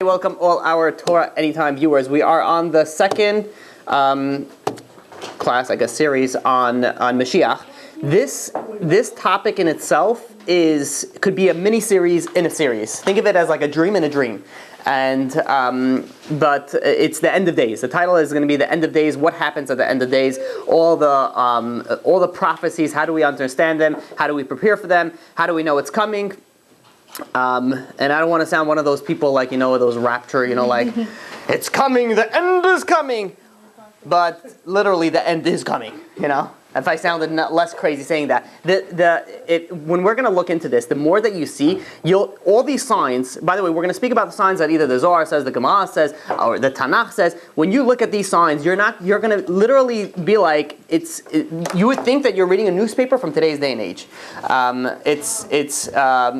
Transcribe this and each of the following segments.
Welcome all our Torah Anytime viewers. We are on the second class, series on Mashiach. This topic in itself could be a mini series in a series. Think of it as like a dream in a dream. And but it's the end of days. The title is going to be the end of days. What happens at the end of days? All the prophecies. How do we understand them? How do we prepare for them? How do we know it's coming? And I don't want to sound one of those people like, those rapture, like, it's coming, the end is coming. But literally the end is coming, If I sounded less crazy saying that. When we're going to look into this, the more that you see, all these signs, by the way, we're going to speak about the signs that either the Zohar says, the Gemara says, or the Tanakh says. When you look at these signs, you're going to literally be like, you would think that you're reading a newspaper from today's day and age.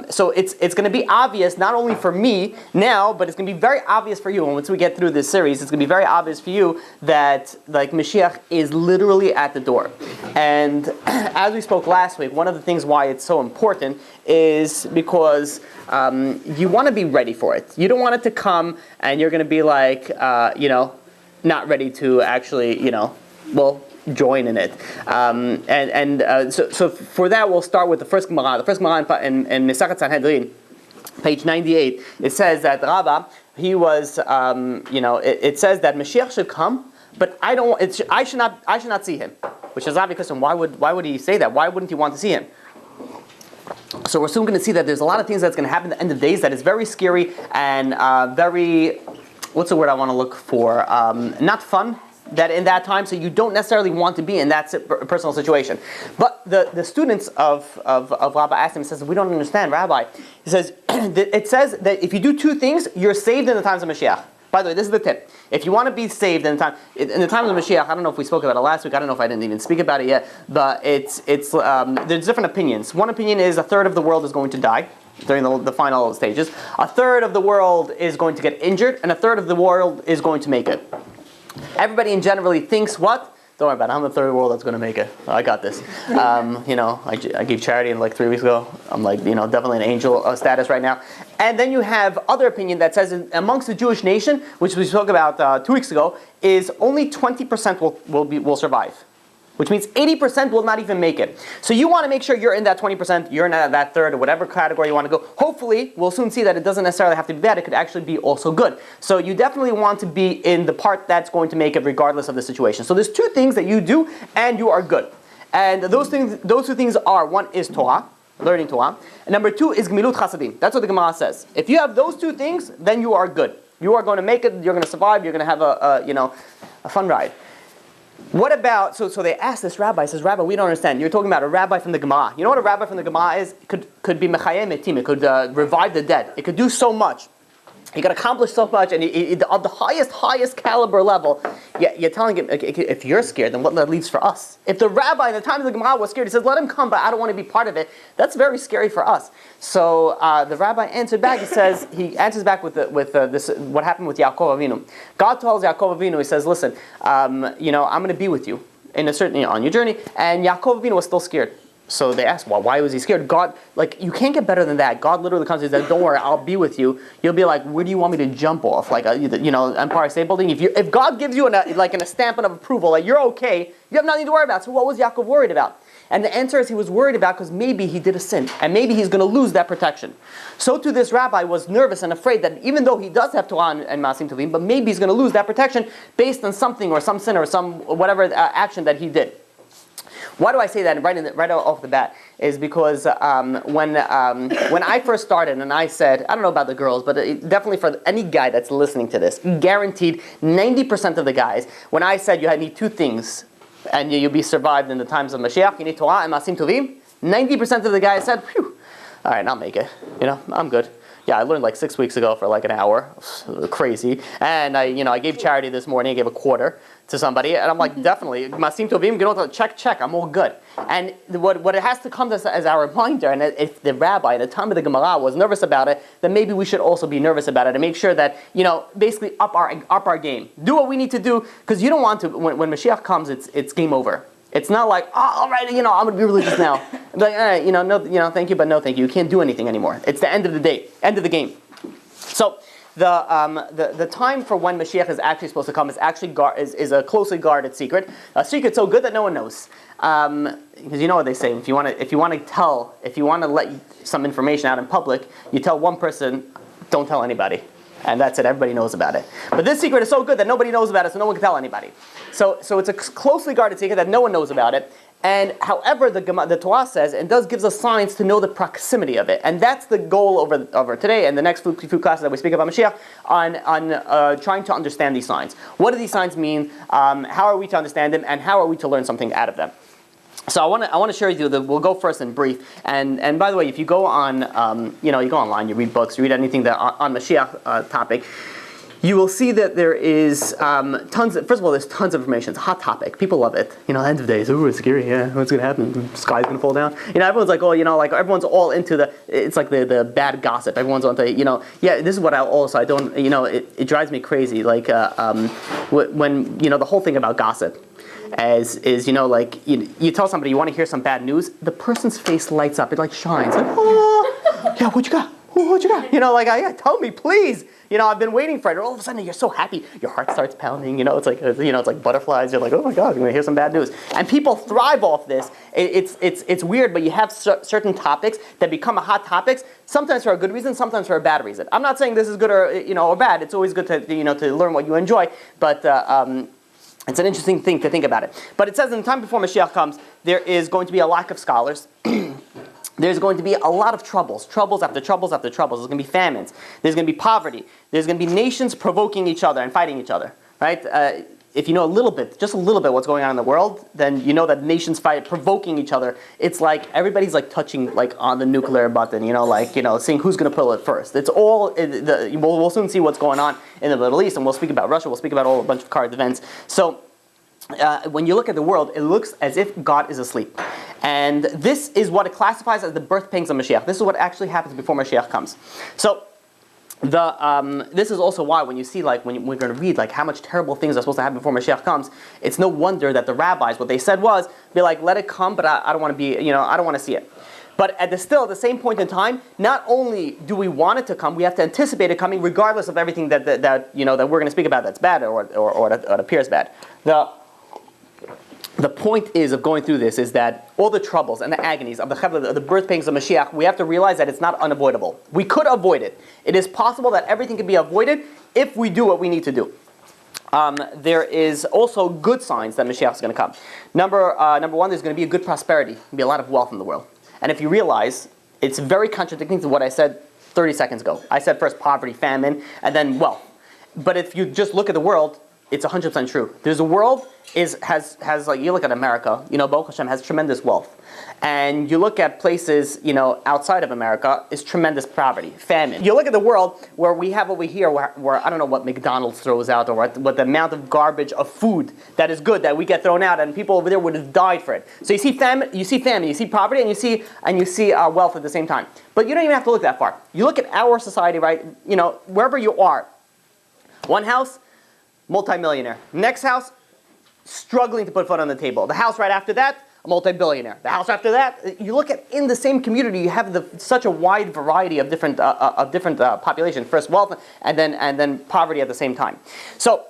So it's going to be obvious, not only for me now, but it's going to be very obvious for you. And once we get through this series, it's going to be very obvious for you that like Mashiach is literally at the door. And as we spoke last week, one of the things why it's so important is because you want to be ready for it. You don't want it to come and you're going to be like, not ready to actually, join in it. So for that, we'll start with the first Gemara. The first Gemara in Masechet Sanhedrin, page 98. It says that Rabbi, he was, it says that Mashiach should come, but I should not see him. Which is obvious question. Why would he say that? Why wouldn't he want to see him? So we're soon going to see that there's a lot of things that's going to happen at the end of days that is very scary and very, what's the word I want to look for? Not fun. That in that time, so you don't necessarily want to be in that personal situation. But the students of Rabbi asked him, says, we don't understand, Rabbi. He says, it says that if you do two things, you're saved in the times of Mashiach. By the way, this is the tip. If you want to be saved in the times of Mashiach, I don't know if we spoke about it last week. I don't know if I didn't even speak about it yet. But there's different opinions. One opinion is a third of the world is going to die during the final stages. A third of the world is going to get injured, and a third of the world is going to make it. Everybody in generally thinks what? Don't worry about it. I'm the third of the world that's going to make it. I got this. I gave charity like 3 weeks ago. I'm like, definitely an angel status right now. And then you have other opinion that says amongst the Jewish nation, which we spoke about 2 weeks ago, is only 20% will survive. Which means 80% will not even make it. So you want to make sure you're in that 20%, you're in that third, or whatever category you want to go. Hopefully, we'll soon see that it doesn't necessarily have to be bad. It could actually be also good. So you definitely want to be in the part that's going to make it regardless of the situation. So there's two things that you do, and you are good. And those two things are, one is Torah, learning Torah, and number two is Gemilut Chasadim. That's what the Gemara says. If you have those two things, then you are good. You are going to make it, you're going to survive, you're going to have a fun ride. What about, so they asked this rabbi, says, Rabbi, we don't understand. You're talking about a rabbi from the Gemara. You know what a rabbi from the Gemara is? Could be Mechayem Etim. It could revive the dead. It could do so much. He could accomplish so much, and of the highest caliber level, you're telling him, if you're scared, then what that leaves for us? If the rabbi in the time of the Gemara was scared, he says, let him come, but I don't want to be part of it. That's very scary for us. So the rabbi answered back. He answers back with this. What happened with Yaakov Avinu? God tells Yaakov Avinu, he says, listen, I'm going to be with you in a certain on your journey. And Yaakov Avinu was still scared. So they asked, well, why was he scared? God, you can't get better than that. God literally comes and says, don't worry, I'll be with you. You'll be like, where do you want me to jump off? Like, Empire State Building? If God gives you a stamp of approval, like you're okay, you have nothing to worry about. So what was Yaakov worried about? And the answer is he was worried about because maybe he did a sin. And maybe he's going to lose that protection. So too this rabbi was nervous and afraid that even though he does have Torah and Masim Tovim, but maybe he's going to lose that protection based on something or some sin or some whatever action that he did. Why do I say that right off the bat? Is because when I first started and I said, I don't know about the girls, but definitely for any guy that's listening to this, guaranteed 90% of the guys, when I said you need two things and you'll be survived in the times of Mashiach, you need Torah and Masim Tovim, 90% of the guys said, phew, all right, I'll make it. I'm good. Yeah, I learned 6 weeks ago for an hour. Crazy. And I gave charity this morning. I gave a quarter to somebody. And I'm like, definitely. Masim Tovim, check. I'm all good. And what it has to come to us as our reminder, and if the rabbi at the time of the Gemara was nervous about it, then maybe we should also be nervous about it and make sure that, basically up our game. Do what we need to do, because you don't want to, when Mashiach comes, it's game over. It's not like, all right, I'm going to be religious now. Like, no, thank you, but no thank you. You can't do anything anymore. It's the end of the day, end of the game. So the time for when Mashiach is actually supposed to come is actually is a closely guarded secret. A secret so good that no one knows. Because you know what they say: if you want to let some information out in public, you tell one person, don't tell anybody, and that's it. Everybody knows about it. But this secret is so good that nobody knows about it, so no one can tell anybody. So it's a closely guarded secret that no one knows about it. And however, the Torah says, and does gives us signs to know the proximity of it, and that's the goal over today and the next few classes that we speak about Mashiach on trying to understand these signs. What do these signs mean? How are we to understand them, and how are we to learn something out of them? So I want to share with you that we'll go first in brief. And by the way, if you go on, you go online, you read books, you read anything that on Mashiach topic, you will see that there is tons of, first of all, there's tons of information. It's a hot topic. People love it. End of days, ooh, it's scary, yeah, what's going to happen? The sky's going to fall down. Everyone's like, everyone's all into it's like the bad gossip. Everyone's on yeah, this is what I don't, it drives me crazy. Like, when, the whole thing about gossip is you tell somebody you want to hear some bad news, the person's face lights up. It like shines. Like, oh, yeah, what you got? What you got? Yeah, tell me, please. I've been waiting for it. All of a sudden, you're so happy. Your heart starts pounding. It's like butterflies. You're like, oh my God, I'm going to hear some bad news. And people thrive off this. It's weird, but you have certain topics that become a hot topics. Sometimes for a good reason, sometimes for a bad reason. I'm not saying this is good or bad. It's always good to learn what you enjoy. But it's an interesting thing to think about it. But it says in the time before Mashiach comes, there is going to be a lack of scholars. There's going to be a lot of troubles after troubles after troubles. There's going to be famines. There's going to be poverty. There's going to be nations provoking each other and fighting each other. Right? If you know just a little bit what's going on in the world, then you know that nations fight, provoking each other. It's like everybody's like touching like on the nuclear button, seeing who's going to pull it first. It's all, we'll soon see what's going on in the Middle East, and we'll speak about Russia, we'll speak about a bunch of current events. So, when you look at the world, it looks as if God is asleep. And this is what it classifies as the birth pangs of Mashiach. This is what actually happens before Mashiach comes. So, this is also why when you see, when we're going to read, how much terrible things are supposed to happen before Mashiach comes, it's no wonder that the rabbis, what they said was, be like, let it come, but I don't want to be, I don't want to see it. But at the same point in time, not only do we want it to come, we have to anticipate it coming, regardless of everything that we're going to speak about that's bad or that appears bad. The point of going through this is that all the troubles and the agonies of the birth pangs of Mashiach, we have to realize that it's not unavoidable. We could avoid it. It is possible that everything can be avoided if we do what we need to do. There is also good signs that Mashiach is going to come. Number one, there's going to be a good prosperity. There'll be a lot of wealth in the world. And if you realize, it's very contradicting to what I said 30 seconds ago. I said first poverty, famine, and then wealth. But if you just look at the world, it's 100% true. There's a world has you look at America, Baruch Hashem has tremendous wealth. And you look at places, outside of America, is tremendous poverty, famine. You look at the world where we have over here, where I don't know what McDonald's throws out, or what the amount of garbage of food that is good that we get thrown out, and people over there would have died for it. So you see famine, you see poverty, and you see wealth at the same time. But you don't even have to look that far. You look at our society, right? Wherever you are, one house, multi-millionaire. Next house, struggling to put food on the table. The house right after that, a multi-billionaire. The house after that, you look at in the same community, you have such a wide variety of different population. First wealth, and then poverty at the same time. So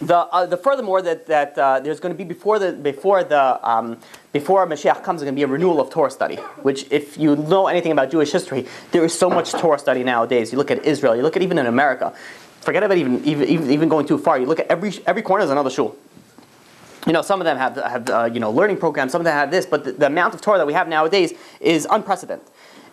the furthermore that there's going to be before Mashiach comes, there's going to be a renewal of Torah study. Which, if you know anything about Jewish history, there is so much Torah study nowadays. You look at Israel. You look at even in America. Forget about even going too far. You look at every corner is another shul. Some of them have learning programs. Some of them have this, but the amount of Torah that we have nowadays is unprecedented.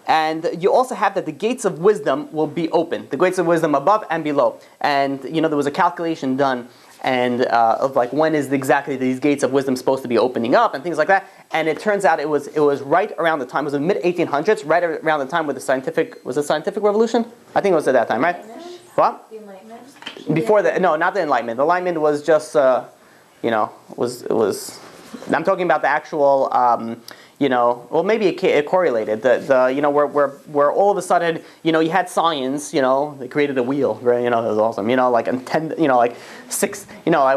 And you also have that the gates of wisdom will be open. The gates of wisdom above and below. And there was a calculation done of when is exactly these gates of wisdom supposed to be opening up and things like that. And it turns out it was right around the time. It was in the mid 1800s, right around the time with the scientific revolution. I think it was at that time, right? What? The Enlightenment? Before not the Enlightenment. The Enlightenment was just, was. I'm talking about the actual, well, maybe it correlated. Where all of a sudden, you had science, they created a wheel, right? That was awesome. Like like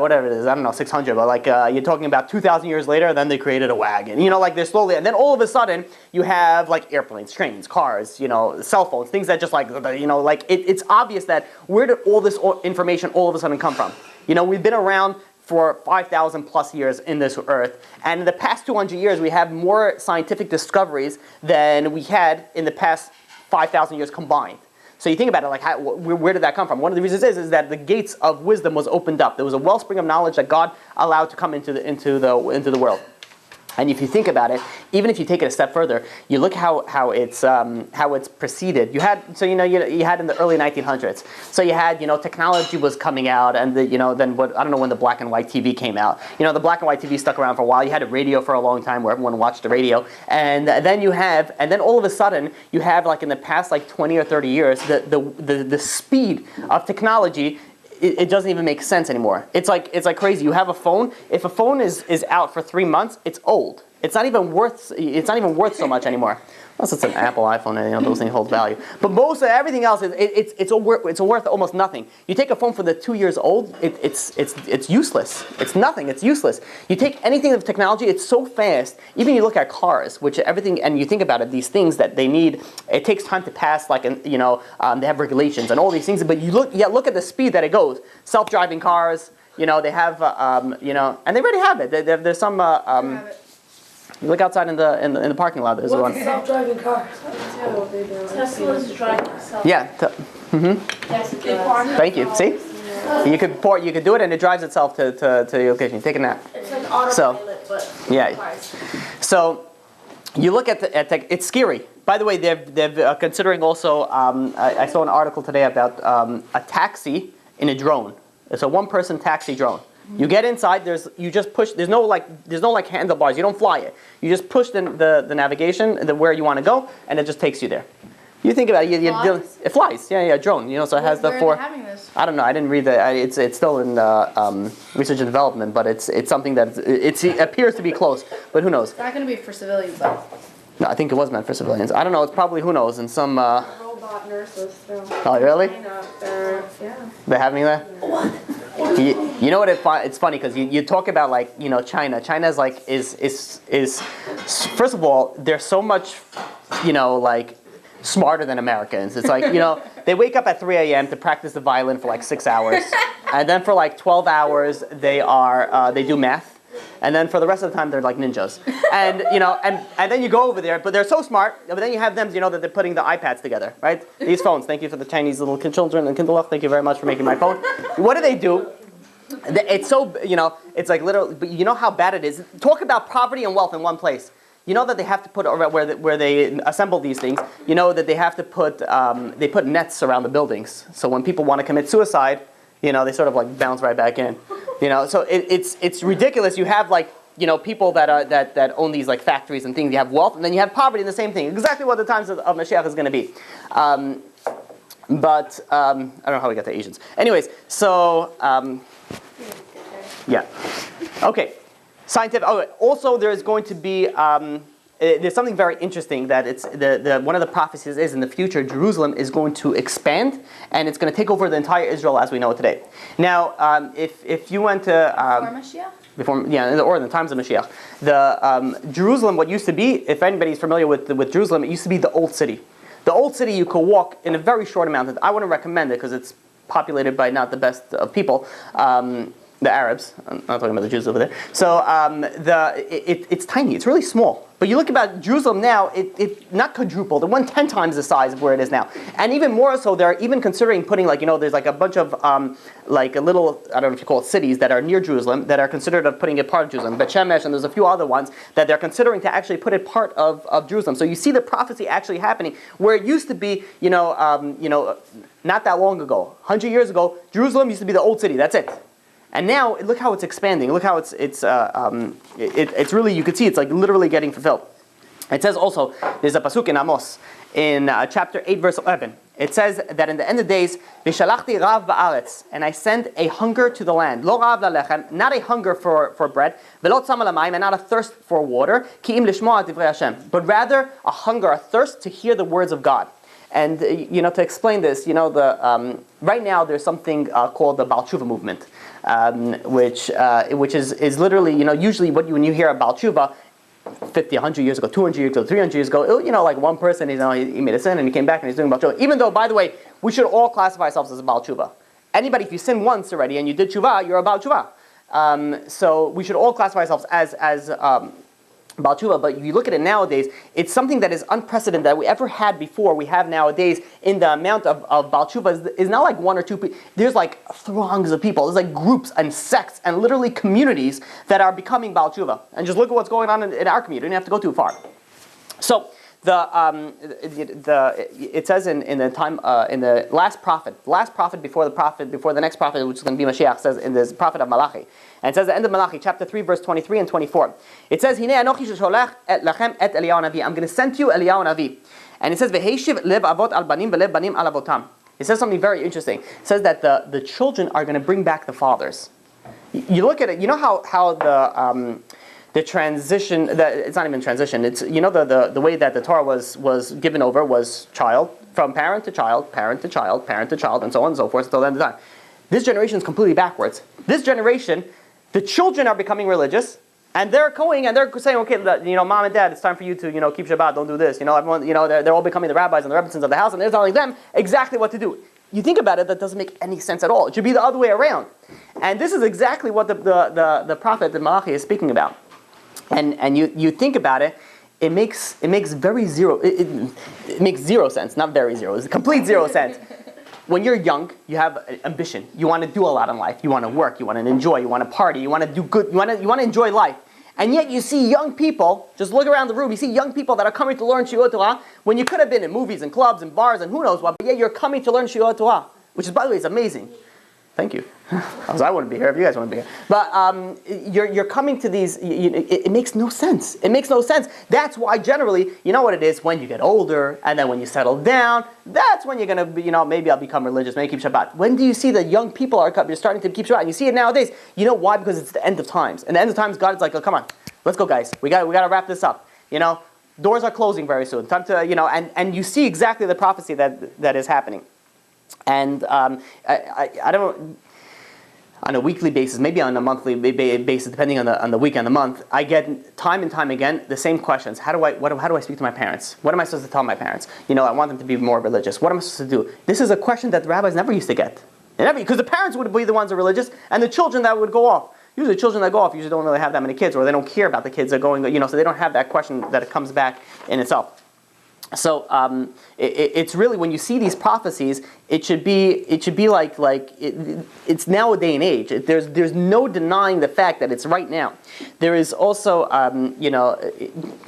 whatever it is, I don't know, 600, but like you're talking about 2,000 years later, then they created a wagon. Like they're slowly, and then all of a sudden you have like airplanes, trains, cars, cell phones, things that just like it's obvious that where did all this information all of a sudden come from? We've been around for 5,000 plus years in this earth. And in the past 200 years, we have more scientific discoveries than we had in the past 5,000 years combined. So you think about it, like where did that come from? One of the reasons is that the gates of wisdom was opened up. There was a wellspring of knowledge that God allowed to come into the world. And if you think about it, even if you take it a step further, you look how it's preceded. You had in the early 1900s. So you had technology was coming out, and then I don't know when the black and white TV came out. The black and white TV stuck around for a while. You had a radio for a long time where everyone watched the radio, and then all of a sudden you have like in the past like 20 or 30 years the speed of technology. It doesn't even make sense anymore. It's like crazy. You have a phone. If a phone is out for 3 months, it's old. It's not even worth so much anymore. Unless it's an Apple iPhone, and those things hold value. But most of everything else it's worth almost nothing. You take a phone for the 2 years old, it's useless. It's nothing. It's useless. You take anything of technology, it's so fast. Even you look at cars, which everything, and you think about it, these things that they need, it takes time to pass. They have regulations and all these things. But you look at the speed that it goes. Self-driving cars, they have, and they already have it. There's some. You look outside in the parking lot. There's one. Self-driving cars. Tesla's driving itself. Yeah. Thank you. See, you could do it, and it drives itself to your location. Take a nap. It's like autopilot, but yeah. So you look at it's scary. By the way, they're considering also. I saw an article today about a taxi in a drone. It's a one-person taxi drone. You get inside. You just push. There's no handlebars. You don't fly it. You just push the navigation, where you want to go, and it just takes you there. You think about it. It flies. Yeah, drone. So it has the four. Where are they having this? I don't know. I didn't read that. It's still in research and development, but it's something that it appears to be close. But who knows? It's not going to be for civilians, though. No, I think it was meant for civilians. I don't know. It's probably, who knows, in some. Robot nurses. Oh, really? Yeah. They're having that. What? You know what? It's funny because you talk about China. China's is first of all, they're so much smarter than Americans. It's like they wake up at 3 a.m. to practice the violin for 6 hours, and then for 12 hours they do math. And then for the rest of the time, they're like ninjas. And and then you go over there, but they're so smart. But then you have them, that they're putting the iPads together, right? These phones. Thank you for the Chinese little children and Kindle. Thank you very much for making my phone. What do? It's so, it's like literally, but you know how bad it is? Talk about poverty and wealth in one place. You know that they have to put, where they assemble these things, that they have to put, they put nets around the buildings. So when people want to commit suicide, they sort of bounce right back in. So it's ridiculous. You have people that own these factories and things. You have wealth, and then you have poverty in the same thing. Exactly what the times of Mashiach is going to be. But I don't know how we got to Asians. Anyways, so yeah, okay. Scientific. Oh, also there's going to be. There's something very interesting that it's one of the prophecies is in the future Jerusalem is going to expand and it's going to take over the entire Israel as we know it today. Now, if you went to Before Mashiach? in the times of Mashiach, the Jerusalem, what used to be, if anybody's familiar with Jerusalem, it used to be the old city. The old city you could walk in a very short amount of time. I wouldn't recommend it because it's populated by not the best of people. The Arabs. I'm not talking about the Jews over there. So it's tiny. It's really small. But you look about Jerusalem now, it not quadrupled. It went 10 times the size of where it is now. And even more so, they're even considering putting there's a bunch of a little, I don't know if you call it cities that are near Jerusalem that are considered of putting it part of Jerusalem. Bet Shemesh, and there's a few other ones that they're considering to actually put it part of Jerusalem. So you see the prophecy actually happening where it used to be, not that long ago, 100 years ago, Jerusalem used to be the old city. That's it. And now, look how it's expanding. Look how it's really, you could see it's literally getting fulfilled. It says also, there's a pasuk in Amos, in chapter 8, verse 11. It says that in the end of days, Vishalachti rav ba'aretz, and I send a hunger to the land. Lo rav lalechem, not a hunger for bread. Velo tzama lamayim, and not a thirst for water. Ki im lishmoa divrei Hashem, but rather a hunger, a thirst to hear the words of God. And to explain this, right now there's something called the Baal Tshuva movement, which is literally, usually when you hear about Tshuva, 50, 100 years ago, 200 years ago, 300 years ago, like one person, he made a sin and he came back and he's doing Baal Tshuva. Even though, by the way, we should all classify ourselves as a Baal Tshuva. Anybody, if you sin once already and you did Tshuva, you're a Baal Tshuva. So we should all classify ourselves as Baal Tshuva, but if you look at it nowadays, it's something that is unprecedented that we ever had before. We have nowadays in the amount of Baal Tshuva is not like one or two people. There's like throngs of people. There's like groups and sects and literally communities that are becoming Baal Tshuva. And just look at what's going on in our community. You don't have to go too far. So it says in the last prophet before the next prophet, which is going to be Mashiach, says in this prophet of Malachi. And it says at the end of Malachi, chapter 3, verse 23 and 24. It says, Hinei anochi sholech et lachem et Eliyahu Navi. I'm going to send to you Eliyahu Navi. And it says, V'heishiv lev avot al banim v'lev banim al avotam. It says something very interesting. It says that the children are going to bring back the fathers. You look at it, you know how the transition, it's not even transition, it's, the way that the Torah was given over was child, from parent to child, parent to child, parent to child, and so on and so forth until the end of time. This generation is completely backwards. This generation, the children are becoming religious, and they're going and they're saying, okay, mom and dad, it's time for you to, keep Shabbat, don't do this. Everyone, they're all becoming the rabbis and the Rebbetzins of the house, and they're telling them exactly what to do. You think about it, that doesn't make any sense at all. It should be the other way around. And this is exactly what the prophet, the Malachi, is speaking about. And you think about it, it makes very zero. It makes zero sense, not very zero. It's complete zero sense. When you're young, you have ambition. You want to do a lot in life. You want to work. You want to enjoy. You want to party. You want to do good. You want to enjoy life. And yet you see young people. Just look around the room. You see young people that are coming to learn Shiur Torah when you could have been in movies and clubs and bars and who knows what. But yet you're coming to learn Shiur Torah, which is, by the way, is amazing. Thank you. I wouldn't be here if you guys wouldn't be here. But you're coming to these. It makes no sense. It makes no sense. That's why generally, you know what it is. When you get older, and then when you settle down, that's when you're gonna be. Maybe I'll become religious. Maybe keep Shabbat. When do you see that young people are starting to keep Shabbat? And you see it nowadays. You know why? Because it's the end of times. And the end of times, God is like, oh, come on, let's go, guys. We got to wrap this up. Doors are closing very soon. Time to and you see exactly the prophecy that is happening. And I don't, on a weekly basis, maybe on a monthly basis, depending on the week and the month, I get time and time again the same questions. How do I speak to my parents? What am I supposed to tell my parents? I want them to be more religious. What am I supposed to do? This is a question that the rabbis never used to get. Because the parents would be the ones that are religious, and the children that would go off. Usually the children that go off usually don't really have that many kids, or they don't care about the kids that are going, so they don't have that question that it comes back in itself. So it's really, when you see these prophecies, it should be like it's now a day and age. There's no denying the fact that it's right now. There is also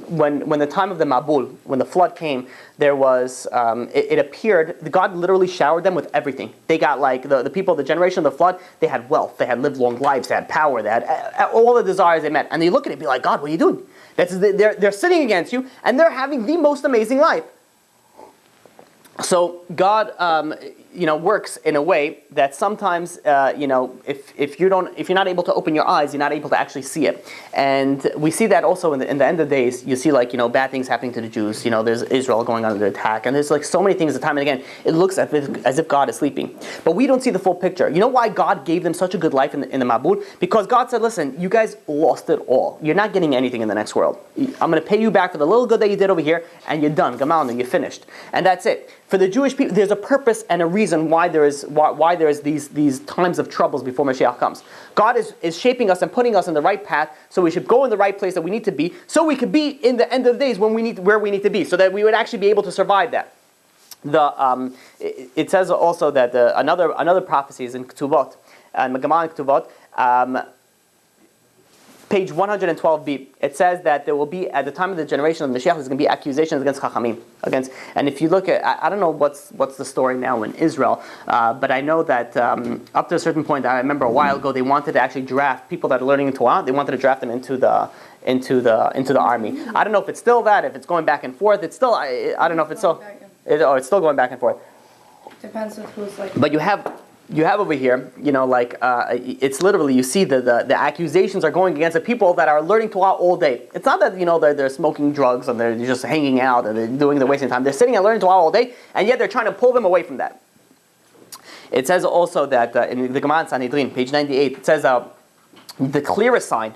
when the time of the Mabul, when the flood came, there was it appeared God literally showered them with everything. They got like the people, the generation of the flood, they had wealth, they had lived long lives, they had power, they had all the desires they met, and they look at it and be like, God, what are you doing? They're sitting against you, and they're having the most amazing life. So God, works in a way that sometimes, if you're not able to open your eyes, you're not able to actually see it. And we see that also in the end of days. You see bad things happening to the Jews. There's Israel going under attack, and there's so many things. Time and again, it looks as if God is sleeping, but we don't see the full picture. You know why God gave them such a good life in the Mabul? Because God said, "Listen, you guys lost it all. You're not getting anything in the next world. I'm going to pay you back for the little good that you did over here, and you're done. Gamal, and you're finished, and that's it." For the Jewish people, there's a purpose and a reason why there is these times of troubles before Mashiach comes. God is shaping us and putting us in the right path, so we should go in the right place that we need to be, so we could be in the end of the days where we need to be, so that we would actually be able to survive that. It says also that another prophecy is in Ketuvot, and Megamah Ketuvot. Page 112b, it says that there will be, at the time of the generation of Mashiach, there's going to be accusations against Chachamim. And if you look at, I don't know what's the story now in Israel, but I know that up to a certain point, I remember a while ago, they wanted to actually draft people that are learning in Torah. They wanted to draft them into the army. I don't know if it's still that, if it's going back and forth. It's still, I don't know if it's still, it's still going back and forth. Depends on who's like. But you have over here, it's literally, you see the accusations are going against the people that are learning Torah all day. It's not that, they're smoking drugs and they're just hanging out and they're doing the wasting time. They're sitting and learning Torah all day, and yet they're trying to pull them away from that. It says also that in the Gemara in Sanhedrin, page 98, it says the clearest sign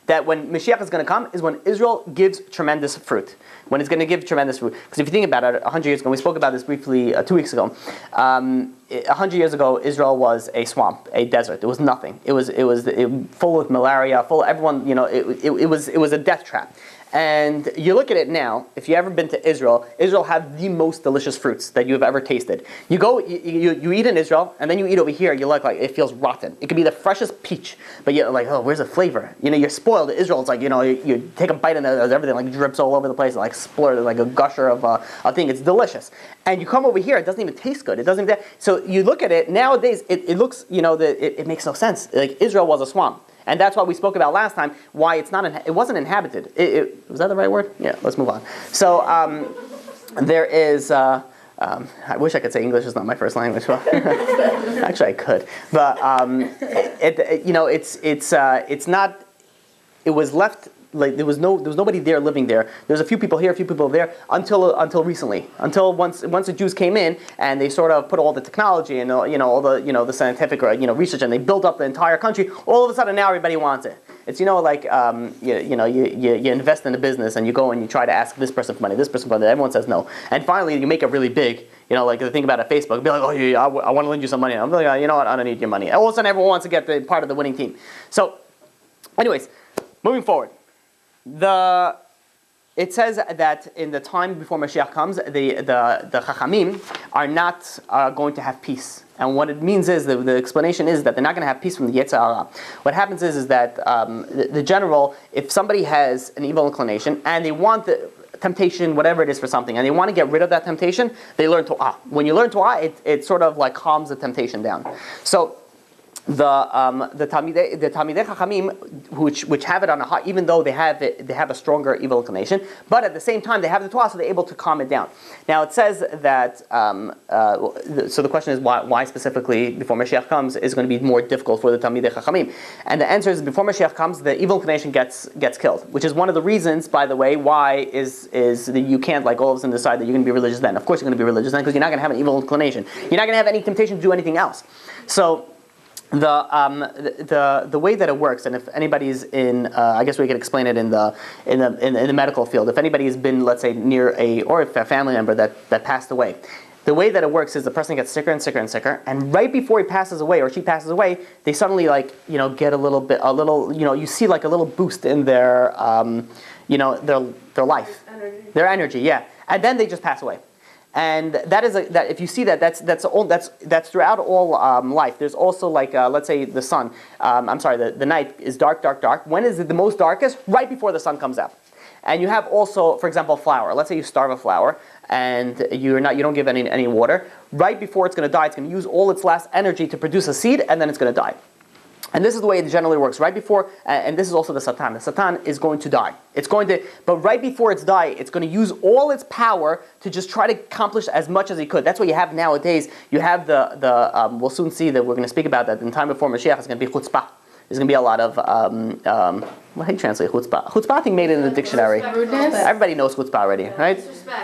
that when Mashiach is going to come is when Israel gives tremendous fruit. When it's going to give tremendous fruit. Because if you think about it, 100 years ago, we spoke about this briefly 2 weeks ago. 100 years ago, Israel was a swamp, a desert. It was nothing. It was full of malaria, full of everyone. It was a death trap. And you look at it now. If you've ever been to Israel, Israel have the most delicious fruits that you have ever tasted. You go, you eat in Israel, and then you eat over here. You like it feels rotten. It could be the freshest peach, but you're like, oh, where's the flavor? You're spoiled. Israel, it's like you take a bite and there's everything like drips all over the place, like splurt, like a gusher of a thing. It's delicious. And you come over here, it doesn't even taste good. It doesn't even. So you look at it nowadays. It looks, it makes no sense. Like Israel was a swamp. And that's why we spoke about last time, why it wasn't inhabited. Was that the right word? Yeah, let's move on. So there is, I wish I could say English is not my first language. Well, actually I could. But, it's not, it was left, like there was nobody there living there. There's a few people here, a few people there, until recently. Until once the Jews came in and they sort of put all the technology and all the scientific research, and they built up the entire country. All of a sudden now everybody wants it. It's like you invest in a business and you go and you try to ask this person for money, this person for money. Everyone says no, and finally you make it really big. Like the thing about a Facebook, be like, oh yeah, I want to lend you some money. I'm like, you know what? I don't need your money. All of a sudden everyone wants to get the part of the winning team. So, anyways, moving forward. It says that in the time before Mashiach comes, the Chachamim are not going to have peace. And what it means is, the explanation is that they're not going to have peace from the Yetzer Hara. What happens is that the general, if somebody has an evil inclination and they want the temptation, whatever it is for something, and they want to get rid of that temptation, they learn Torah. When you learn Torah, it sort of like calms the temptation down. So the Talmidei Chachamim, which have it on a high, even though they have a stronger evil inclination, but at the same time they have the Torah, so they're able to calm it down. Now it says that, so the question is why specifically before Mashiach comes is going to be more difficult for the Talmidei Chachamim, and the answer is before Mashiach comes, the evil inclination gets killed, which is one of the reasons, by the way, why is that you can't like all of a sudden decide that you're going to be religious then. Of course you're going to be religious then because you're not going to have an evil inclination. You're not going to have any temptation to do anything else. So the way that it works, and if anybody's in, I guess we could explain it in the medical field. If anybody has been, let's say, near or if a family member that passed away, the way that it works is the person gets sicker and sicker and sicker, and right before he passes away or she passes away, they suddenly get a little, you see like a little boost in their their life, their energy, yeah, and then they just pass away. And that is that. If you see that's throughout all life. There's also let's say the sun. The night is dark. When is it the most darkest? Right before the sun comes out. And you have also, for example, flower. Let's say you starve a flower and you don't give any water. Right before it's going to die, it's going to use all its last energy to produce a seed, and then it's going to die. And this is the way it generally works. Right before, and this is also the Satan. The Satan is going to die. But right before it's die, it's going to use all its power to just try to accomplish as much as he could. That's what you have nowadays. You have we'll soon see that we're going to speak about that. In the time before Mashiach, it's going to be chutzpah. There's going to be a lot of, what do you translate chutzpah? Chutzpah, I think, made it in the dictionary. Everybody knows chutzpah already, right?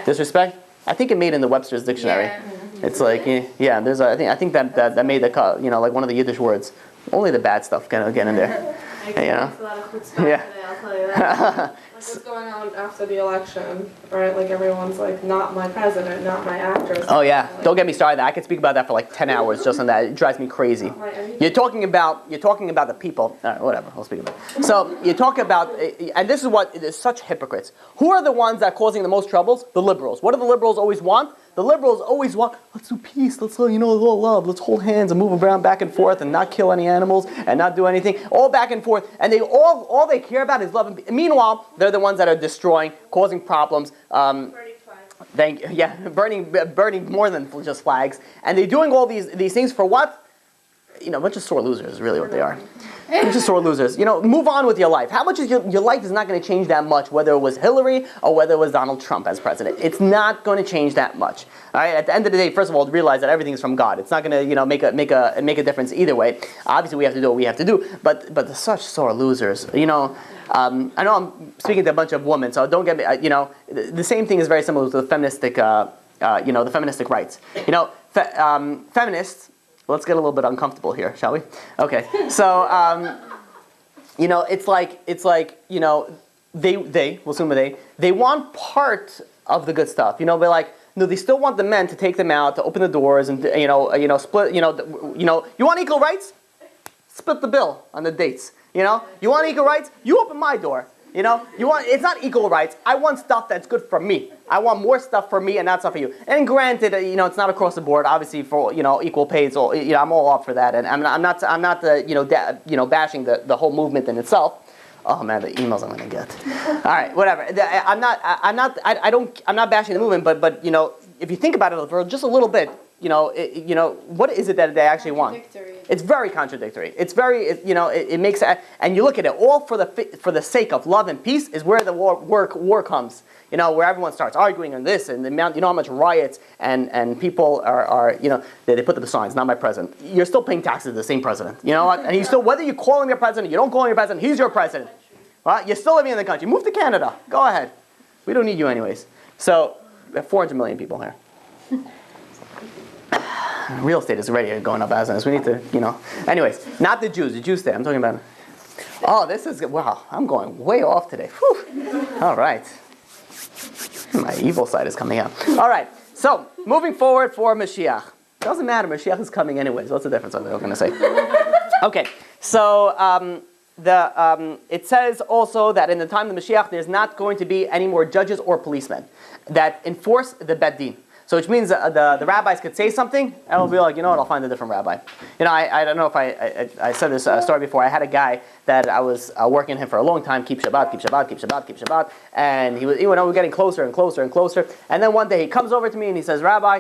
Disrespect. I think it made it in the Webster's dictionary. Yeah. It's like, yeah, there's I think that made the cut, like one of the Yiddish words. Only the bad stuff can get in there. A lot of chutzpah today, I'll tell you that. What's going on after the election, right? Like everyone's like, not my president, not my actress. Oh yeah, don't get me started. I could speak about that for like 10 hours just on that. It drives me crazy. You're talking about the people. All right, whatever. I'll speak about it. So you talk about, and this is what is such hypocrites. Who are the ones that are causing the most troubles? The liberals. What do the liberals always want? The liberals always want, let's do peace, let's love, let's hold hands and move around back and forth and not kill any animals and not do anything, all back and forth. And they all they care about is love. And meanwhile, they're the ones that are destroying, causing problems. Burning flags. Burning more than just flags. And they're doing all these things for what? a bunch of sore losers is really what they are. A bunch of sore losers. Move on with your life. How much is your life is not going to change that much, whether it was Hillary or whether it was Donald Trump as president. It's not going to change that much. All right. At the end of the day, first of all, realize that everything is from God. It's not going to make a difference either way. Obviously, we have to do what we have to do. But they're such sore losers. I know I'm speaking to a bunch of women, so don't get me. The same thing is very similar to the feministic, the feministic rights. Feminists. Let's get a little bit uncomfortable here, shall we? Okay. So, it's like we'll assume they want part of the good stuff. They're like, no, they still want the men to take them out, to open the doors, and split. You want equal rights? Split the bill on the dates. You want equal rights? You open my door. It's not equal rights. I want stuff that's good for me. I want more stuff for me and not stuff for you. And granted, it's not across the board. Obviously, for equal pay, so I'm all up for that. And I'm not bashing the whole movement in itself. Oh man, the emails I'm gonna get. All right, whatever. I'm not bashing the movement, but if you think about it for just a little bit, what is it that they actually want? It's very contradictory. It's very, it makes, and you look at it, all for the sake of love and peace is where the war comes. Where everyone starts arguing on this and the amount, how much riots and people are they put up the signs, not my president. You're still paying taxes to the same president. And you still, whether you call him your president, you don't call him your president, he's your president. Well, you're still living in the country. Move to Canada. Go ahead. We don't need you anyways. So, we have 400 million people here. Real estate is already going up as is. We need to, Anyways, not the Jews. The Jews stay. I'm talking about. Oh, this is wow. I'm going way off today. Whew. All right. My evil side is coming out. All right. So moving forward for Mashiach. Doesn't matter. Mashiach is coming anyways. What's the difference? I'm going to say. Okay. So it says also that in the time of the Mashiach, there's not going to be any more judges or policemen that enforce the Beit Din. So which means the rabbis could say something, and I'll be like, I'll find a different rabbi. I don't know if I said this story before. I had a guy that I was working with him for a long time, keep Shabbat, and he was, we're getting closer and closer and closer. And then one day he comes over to me and he says, Rabbi,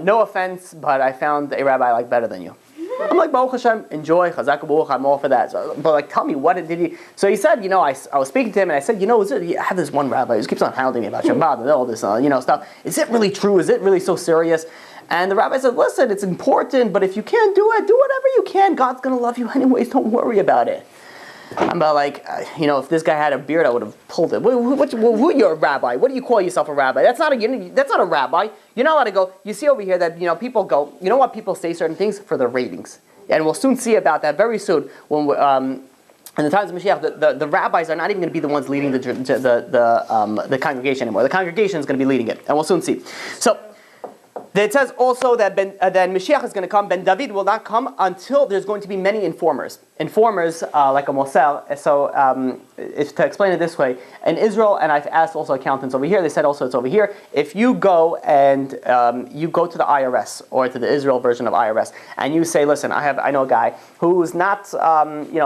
no offense, but I found a rabbi I like better than you. I'm like, Baruch Hashem, enjoy, chazak u'baruch, I'm all for that. So, but tell me, what did he? So he said, I was speaking to him and I said, I have this one rabbi who keeps on hounding me about Shabbat and all this, stuff. Is it really true? Is it really so serious? And the rabbi said, listen, it's important, but if you can't do it, do whatever you can. God's going to love you anyways. Don't worry about it. I'm about like, if this guy had a beard, I would have pulled it. Who you're a rabbi? What do you call yourself a rabbi? That's not a rabbi. You're not allowed to go. You see over here that people go. You know what? People say certain things for their ratings, and we'll soon see about that very soon. When in the times of Mashiach, the rabbis are not even going to be the ones leading the congregation anymore. The congregation is going to be leading it, and we'll soon see. So. It says also that Mashiach is going to come. Ben David will not come until there's going to be many informers. Informers like a Mosel. So to explain it this way, in Israel, and I've asked also accountants over here, they said also it's over here, if you go and you go to the IRS or to the Israel version of IRS and you say, listen, I know a guy who's not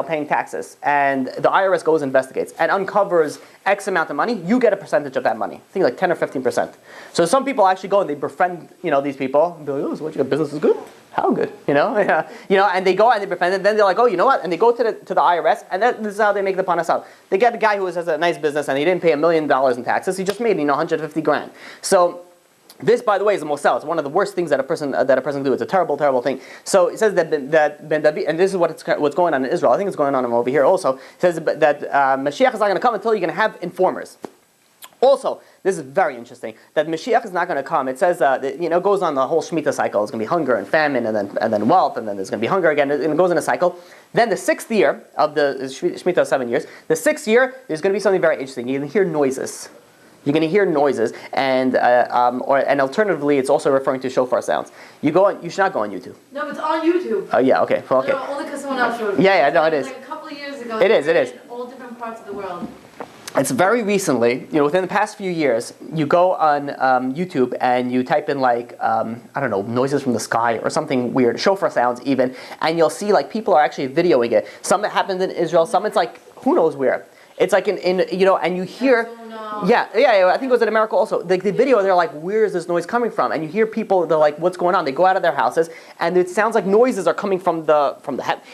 paying taxes, and the IRS goes and investigates and uncovers X amount of money, you get a percentage of that money. I think like 10 or 15%. So some people actually go and they befriend, these people. And be like, oh, so what, your business is good? How good? And they go and they befriend them. Then they're like, oh, you know what? And they go to the IRS, and this is how they make the panas out. They get a guy who has a nice business and he didn't pay $1 million in taxes. He just made, $150,000. So this, by the way, is a mosel. It's one of the worst things that a person can do. It's a terrible, terrible thing. So it says that Ben David, and this is what's going on in Israel. I think it's going on over here also. It says that Mashiach is not going to come until you're going to have informers. Also, this is very interesting, that Mashiach is not going to come. It says, it goes on the whole Shemitah cycle. It's going to be hunger and famine, and then wealth, and then there's going to be hunger again. It goes in a cycle. Then the 6th year of the Shemitah of 7 years, the 6th year, there's going to be something very interesting. You're going to hear noises. You're going to hear noises, and alternatively, it's also referring to shofar sounds. You should not go on YouTube. No, it's on YouTube. Oh yeah, okay, well, okay. No, only because someone else showed me. Yeah, no, it is. Like a couple of years ago. It is. In all different parts of the world. It's very recently, within the past few years, you go on YouTube and you type in noises from the sky or something weird, shofar sounds even, and you'll see people are actually videoing it. Some it happens in Israel, some it's who knows where. It's and you hear. No. Yeah, I think it was in America also. The video, they're like, where is this noise coming from? And you hear people, they're like, what's going on? They go out of their houses, and it sounds like noises are coming from the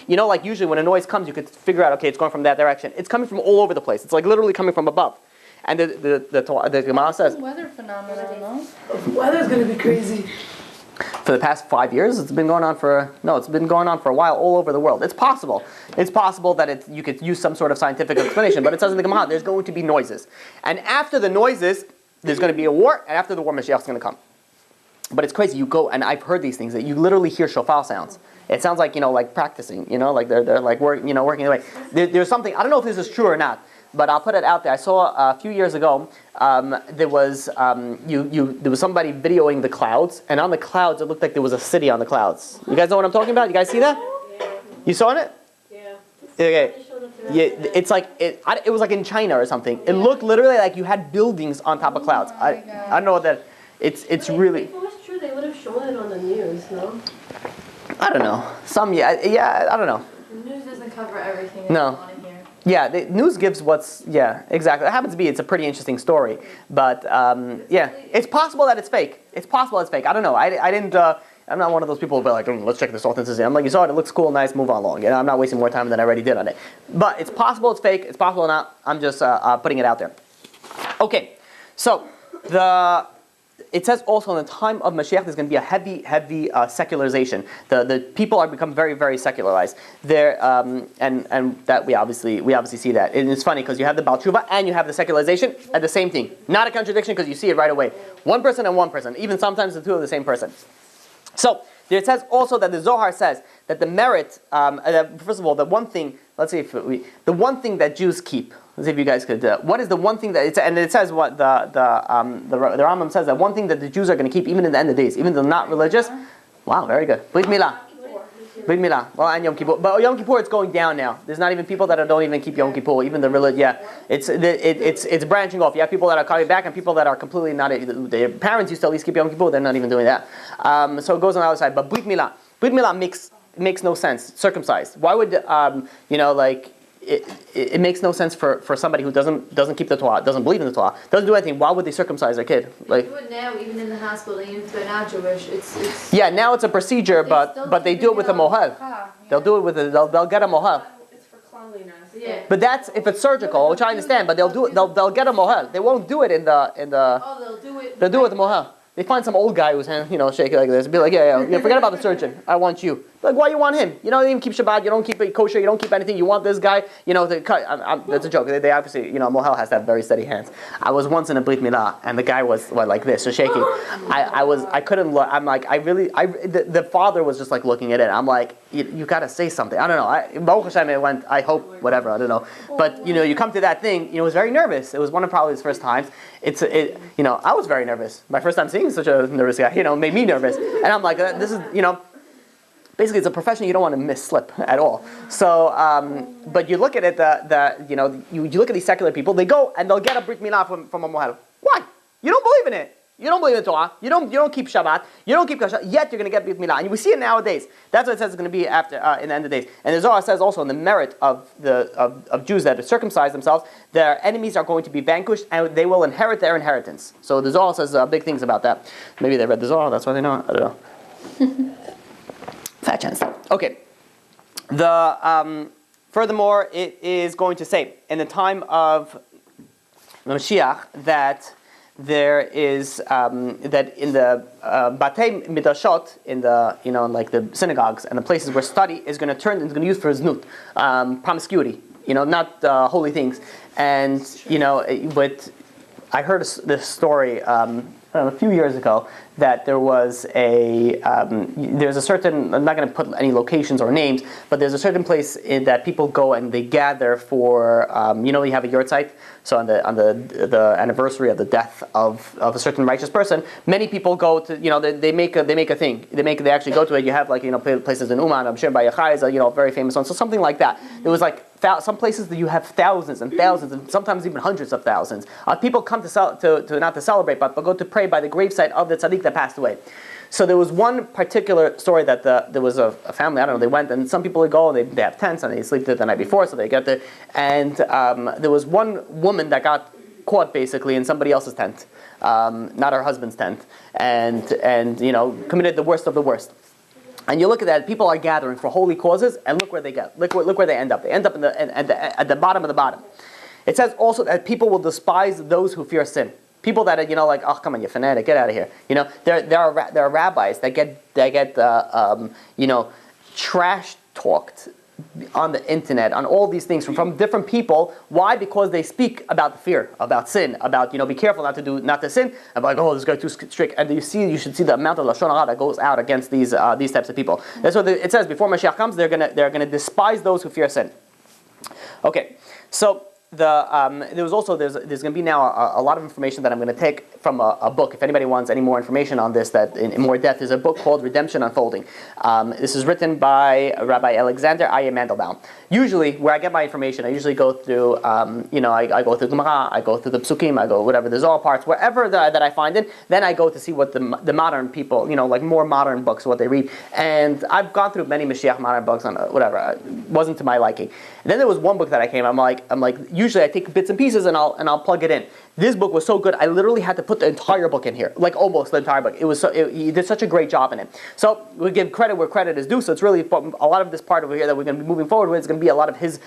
like usually when a noise comes, you could figure out, okay, it's going from that direction. It's coming from all over the place. It's like literally coming from above. And the Gemara says, Weather phenomenon, no? The weather's gonna be crazy. for the past 5 years, it's been going on for a while all over the world. It's possible. It's possible that you could use some sort of scientific explanation, but it says in the Gemara, there's going to be noises. And after the noises, there's going to be a war, and after the war, Mashiach is going to come. But it's crazy. You go, and I've heard these things, that you literally hear shofar sounds. It sounds like, like practicing, like they're like working away. There's something, I don't know if this is true or not, but I'll put it out there. I saw a few years ago, there was somebody videoing the clouds, and on the clouds, it looked like there was a city on the clouds. You guys know what I'm talking about? You guys see that? Yeah. You saw it? Yeah. Okay. Yeah, it's like it was like in China or something. It looked literally like you had buildings on top of clouds. I don't know what that. It's really. If it was true, they would have shown it on the news, no? I don't know. I don't know. The news doesn't cover everything. No. You want to hear. Yeah, the news gives exactly. It happens to be, it's a pretty interesting story. But, it's possible that it's fake. It's possible it's fake. I don't know. I didn't, I'm not one of those people who be like, let's check this authenticity. I'm like, you saw it looks cool, nice, move on along. I'm not wasting more time than I already did on it. But it's possible it's fake. It's possible not. I'm just putting it out there. Okay, so it says also in the time of Mashiach there's going to be a heavy secularization. The people are become very, very secularized. There and that we obviously see that. And it's funny because you have the Baal Tshuva and you have the secularization at the same thing. Not a contradiction because you see it right away. One person and one person. Even sometimes the two of the same person. So there it says also that the Zohar says that the merit. First of all, the one thing. Let's see if the one thing that Jews keep. Let's see if you guys could. What is the one thing that it's, and it says what the Rambam says that one thing that the Jews are going to keep even in the end of days, even though they're not religious. Wow, very good. Brit Milah. Brit Milah. Well, and Yom Kippur, but Yom Kippur it's going down now. There's not even people that don't even keep Yom Kippur. Even the religion, it's branching off. You have people that are coming back and people that are completely not. Their parents used to at least keep Yom Kippur. They're not even doing that. So it goes on the other side. But Brit Milah makes no sense. Circumcised. Why would it makes no sense for somebody who doesn't keep the Torah, doesn't believe in the Torah, doesn't do anything. Why would they circumcise their kid? They do it now, even in the hospital, even if they're not Jewish. It's yeah, now it's a procedure, but they do it with a mohel. They'll do it with they'll get a mohel. It's for cleanliness. Yeah. But that's if it's surgical, which I understand. But they'll do it. They'll get a mohel. They won't do it in the. Oh, they'll do it. They'll do it with the mohel. They find some old guy who's shaking like this. Be like, yeah, forget about the surgeon. I want you. Like, why you want him? You don't even keep Shabbat. You don't keep it kosher. You don't keep anything. You want this guy. To cut. That's a joke. They obviously, mohel has to have very steady hands. I was once in a brit milah, and the guy was like this, so shaking. I couldn't look. I'm like, the father was just like looking at it. I'm like, you gotta say something. I don't know. Baruch Hashem, it went. I hope whatever. I don't know. But you come to that thing. It was very nervous. It was one of probably his first times. I was very nervous. My first time seeing such a nervous guy, made me nervous. And I'm like, this is, basically it's a profession you don't want to misslip at all. So, but you look at it, you look at these secular people, they go and they'll get a brit milah from a mohel. Why? You don't believe in it. You don't believe in the Torah. You don't keep Shabbat. You don't keep Kasha. Yet you're going to get brit milah, and we see it nowadays. That's what it says it's going to be after in the end of the days. And the Zohar says also in the merit of Jews that have circumcised themselves, their enemies are going to be vanquished, and they will inherit their inheritance. So the Zohar says big things about that. Maybe they read the Zohar. That's why they know. I don't know. Fat chance. Okay. Furthermore, it is going to say in the time of Mashiach that there is that in the batei midashot, in the like the synagogues and the places where study is going to use for znut, promiscuity, not holy things, and but I heard this story a few years ago that there was there's a certain, I'm not going to put any locations or names, but there's a certain place that people go and they gather for, you have a yahrzeit, so on the anniversary of the death of a certain righteous person, many people go to, they make a thing, they actually go to it. You have places in Uman, I'm sure by Yachai is a very famous one, so something like that. It was like some places that you have thousands and thousands and sometimes even hundreds of thousands. People come to not to celebrate, but go to pray by the gravesite of the tzaddik that passed away. So there was one particular story that there was a family, I don't know, they went and some people would go and they have tents and they sleep there the night before, so they get there. And there was one woman that got caught basically in somebody else's tent, not her husband's tent, and committed the worst of the worst. And you look at that, people are gathering for holy causes, and look where they get. Look where they end up. They end up at the bottom of the bottom. It says also that people will despise those who fear sin. People that are, like, oh, come on, you fanatic, get out of here. There are rabbis that get trash talked on the internet, on all these things from different people. Why? Because they speak about fear, about sin, about be careful not to sin. I'm like, oh, this guy too strict. And you should see the amount of lashon hara that goes out against these types of people. That's what it says. Before Mashiach comes, they're gonna despise those who fear sin. Okay, so. There's going to be now a lot of information that I'm going to take from a book. If anybody wants any more information on this, that in more depth, there's a book called Redemption Unfolding. This is written by Rabbi Alexander Ayer Mandelbaum. Usually, where I get my information, I usually go through, I go through Gemara, I go through the Psukim, I go whatever, there's all parts, wherever that I find it, then I go to see what the modern people, like more modern books, what they read. And I've gone through many Mashiach modern books on whatever, it wasn't to my liking. And then there was one book that I came, I'm like, usually I take bits and pieces and I'll plug it in. This book was so good, I literally had to put the entire book in here, like almost the entire book. He did such a great job in it. So we give credit where credit is due. So it's really a lot of this part over here that we're going to be moving forward with. It's going to be a lot of his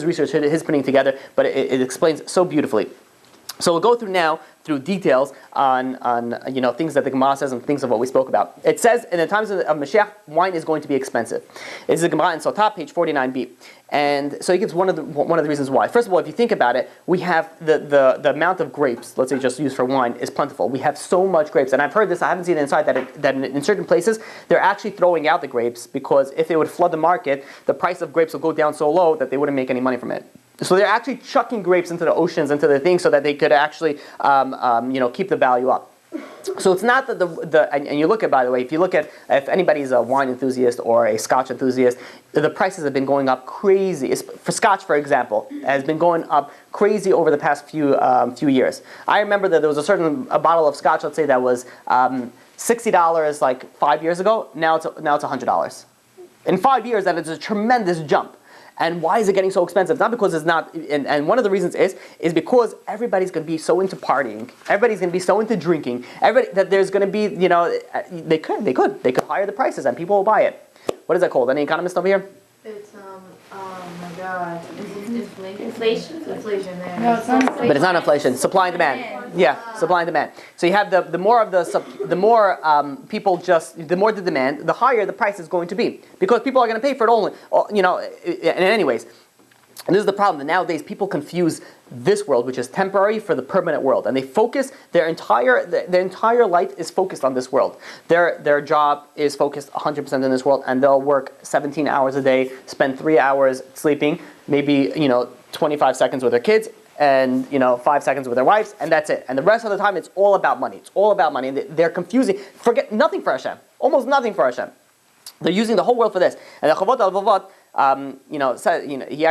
research, his putting together, but it explains so beautifully. So we'll go through now through details on things that the Gemara says and things of what we spoke about. It says in the times of Mashiach, wine is going to be expensive. It's the Gemara in Sotah, page 49b, and so he gives one of the reasons why. First of all, if you think about it, we have the amount of grapes, let's say just used for wine, is plentiful. We have so much grapes, and I've heard this. I haven't seen it inside that in certain places they're actually throwing out the grapes because if they would flood the market, the price of grapes will go down so low that they wouldn't make any money from it. So they're actually chucking grapes into the oceans, into the things, so that they could actually, keep the value up. So it's not that and you look at, by the way, if anybody's a wine enthusiast or a Scotch enthusiast, the prices have been going up crazy. For Scotch, for example, has been going up crazy over the past few years. I remember that there was a bottle of Scotch, let's say, that was $60 like 5 years ago. Now it's $100. In 5 years, that is a tremendous jump. And why is it getting so expensive? Not because it's not, and one of the reasons is because everybody's going to be so into partying. Everybody's going to be so into drinking. That there's going to be, they could higher the prices and people will buy it. What is that called? Any economist over here? It's oh my God, inflation. Inflation there. No, it's not inflation. But it's not inflation. Supply and demand. Yeah, supply and demand. So you have the more the demand, the higher the price is going to be, because people are going to pay for it only. And anyways, and this is the problem. Nowadays, people confuse this world, which is temporary, for the permanent world, and they focus their entire life is focused on this world. Their job is focused 100% in this world, and they'll work 17 hours a day, spend 3 hours sleeping, maybe 25 seconds with their kids, and 5 seconds with their wives, and that's it. And the rest of the time, it's all about money. It's all about money, and they're confusing. Forget nothing for Hashem. Almost nothing for Hashem. They're using the whole world for this. And the Chavot al-Vavot, he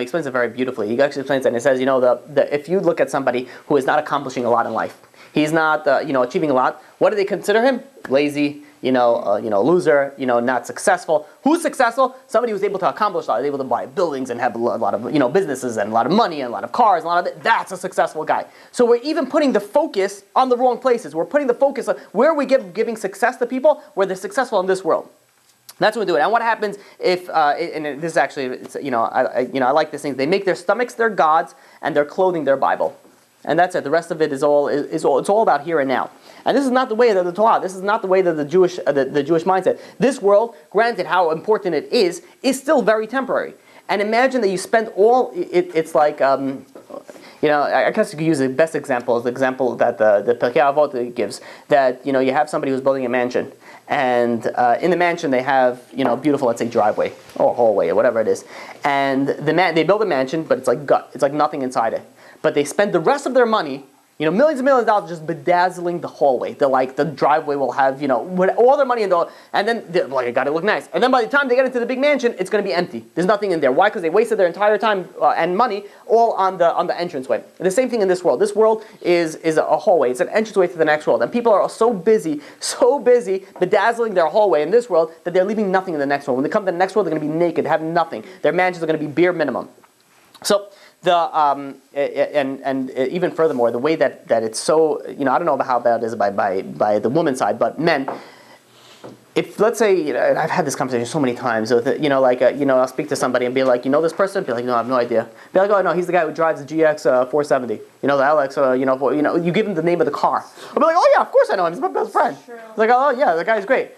explains it very beautifully. He actually explains it, and he says, if you look at somebody who is not accomplishing a lot in life, he's not, achieving a lot. What do they consider him? Lazy, loser, not successful. Who's successful? Somebody who's able to accomplish a lot, is able to buy buildings and have a lot of, businesses and a lot of money and a lot of cars and a lot of that's a successful guy. So we're even putting the focus on the wrong places. We're putting the focus on where we giving success to people where they're successful in this world. That's what we do it. And what happens if, and this is actually, I like this thing. They make their stomachs their gods and their clothing their Bible, and that's it. The rest of it is all. It's all about here and now. And this is not the way of the Torah. This is not the way that the Jewish mindset. This world, granted how important it is still very temporary. And imagine that you spend all. It's like. I guess you could use the best example is the example that the Pirkei Avot gives. That you have somebody who's building a mansion, and in the mansion they have beautiful, let's say, driveway or hallway or whatever it is, and they build a mansion, but it's like nothing inside it. But they spend the rest of their money, millions and millions of dollars just bedazzling the hallway. The driveway will have, all their money in and then it got to look nice. And then by the time they get into the big mansion, it's going to be empty. There's nothing in there. Why? Because they wasted their entire time and money all on the entranceway. The same thing in this world. This world is a hallway. It's an entranceway to the next world. And people are so busy bedazzling their hallway in this world that they're leaving nothing in the next world. When they come to the next world, they're going to be naked, have nothing. Their mansions are going to be bare minimum. So and even furthermore, the way that it's so, I don't know about how bad it is by the woman's side, but men. If, let's say, and I've had this conversation so many times with, I'll speak to somebody and be like, you know this person? Be like, no, I have no idea. Be like, oh no, he's the guy who drives the GX 470. The LX, you give him the name of the car. I'll be like, oh yeah, of course I know him. He's my best friend. True. It's like, oh yeah, the guy's great.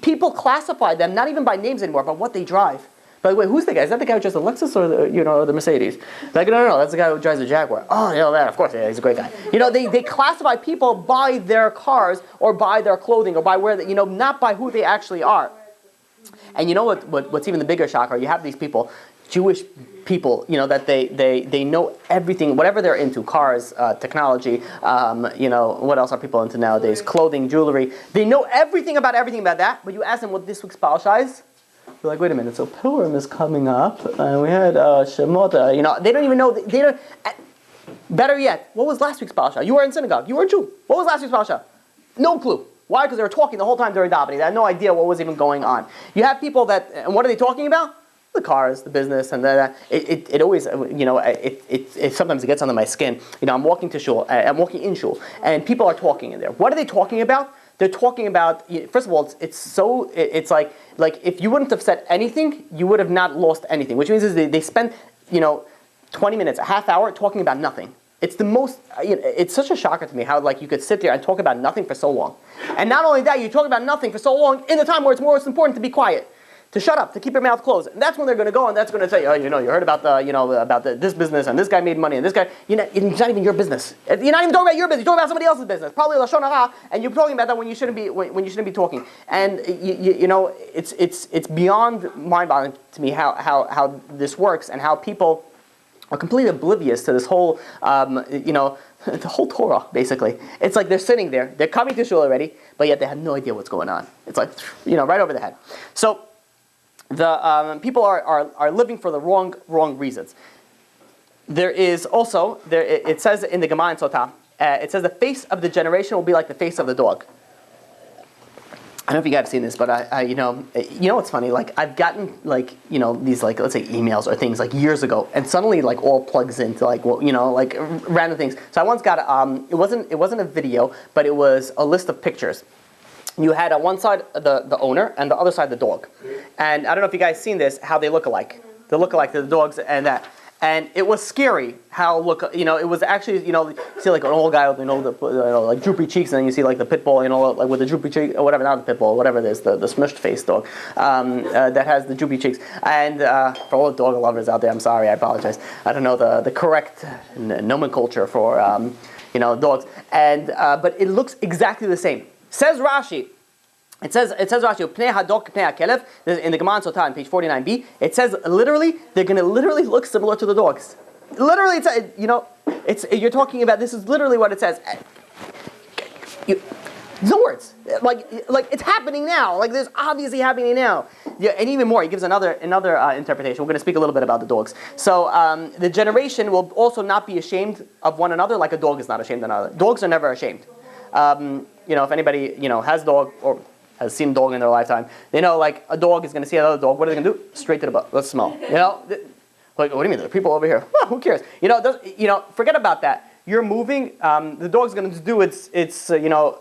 People classify them not even by names anymore, but what they drive. By the way, who's the guy? Is that the guy who drives the Lexus or the Mercedes? Like, no, that's the guy who drives the Jaguar. Oh, that, of course, yeah, he's a great guy. They classify people by their cars or by their clothing or by where, not by who they actually are. And you know what's even the bigger shocker? You have these people, Jewish people, that they know everything, whatever they're into, cars, technology, what else are people into nowadays? Clothing, jewelry. They know everything about that, but you ask them what this week's parasha is. They're like, wait a minute, so Purim is coming up, and we had Shemot, they don't even know, better yet, what was last week's parasha? You were in synagogue, you were a Jew. What was last week's parasha? No clue. Why? Because they were talking the whole time during davening. They had no idea what was even going on. You have people and what are they talking about? The cars, the business, and it always, it sometimes it gets under my skin. I'm walking to shul, I'm walking in shul, and people are talking in there. What are they talking about? They're talking about, first of all, it's like if you wouldn't have said anything, you would have not lost anything. Which means is they spend, 20 minutes, a half hour talking about nothing. It's the most, it's such a shocker to me how you could sit there and talk about nothing for so long. And not only that, you talk about nothing for so long in the time where it's most important to be quiet. To shut up, to keep your mouth closed. And that's when they're going to go and that's going to say, oh, you heard about this business and this guy made money and this guy, it's not even your business. You're not even talking about your business, you're talking about somebody else's business. Probably Lashon Hara, and you're talking about that when you shouldn't be talking. And it's beyond mind-boggling to me how this works and how people are completely oblivious to this whole, the whole Torah, basically. It's like they're sitting there, they're coming to shul already, but yet they have no idea what's going on. It's like, right over the head. So, the people are living for the wrong reasons. There is also it says in the Gemara in Sotah, it says the face of the generation will be like the face of the dog. I don't know if you guys have seen this, but what's funny? I've gotten these let's say emails or things years ago, and suddenly all plugs into random things. So I once got it wasn't a video, but it was a list of pictures. You had on one side the owner and the other side the dog. And I don't know if you guys seen this, how they look alike. They look alike to the dogs and that. And it was scary how it was actually, you see an old guy with, droopy cheeks, and then you see the pit bull, with the droopy cheek, or whatever, not the pit bull, whatever it is, the smushed face dog, that has the droopy cheeks. And for all the dog lovers out there, I'm sorry, I apologize. I don't know the correct nomenclature for, dogs. And, but it looks exactly the same. Says Rashi, it says Rashi, Pnei hadok pnei hakelev, in the Gemara in Sotah on page 49b, it says literally, they're going to literally look similar to the dogs. Literally, you're talking about, this is literally what it says. No words. It's happening now. There's obviously happening now. Yeah, and even more, he gives another interpretation. We're going to speak a little bit about the dogs. So the generation will also not be ashamed of one another like a dog is not ashamed of another. Dogs are never ashamed. If anybody, has a dog or has seen a dog in their lifetime, they know a dog is going to see another dog. What are they going to do? Straight to the butt. Let's smell. What do you mean? There are people over here. Well, who cares? Forget about that. You're moving. The dog's going to do its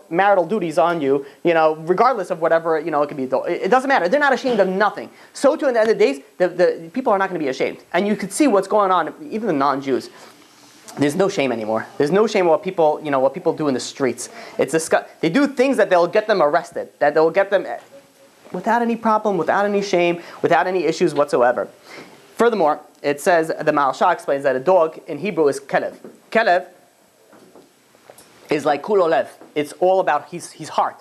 marital duties on you. Regardless of whatever it can be a dog. It doesn't matter. They're not ashamed of nothing. So too, in the end of the days, the people are not going to be ashamed. And you could see what's going on. Even the non-Jews. There's no shame anymore. There's no shame what people do in the streets. It's they do things that they'll get them arrested, that they'll get them without any problem, without any shame, without any issues whatsoever. Furthermore, it says, the Mashiach explains that a dog in Hebrew is kelev. Kelev is like kulo lev. It's all about his heart,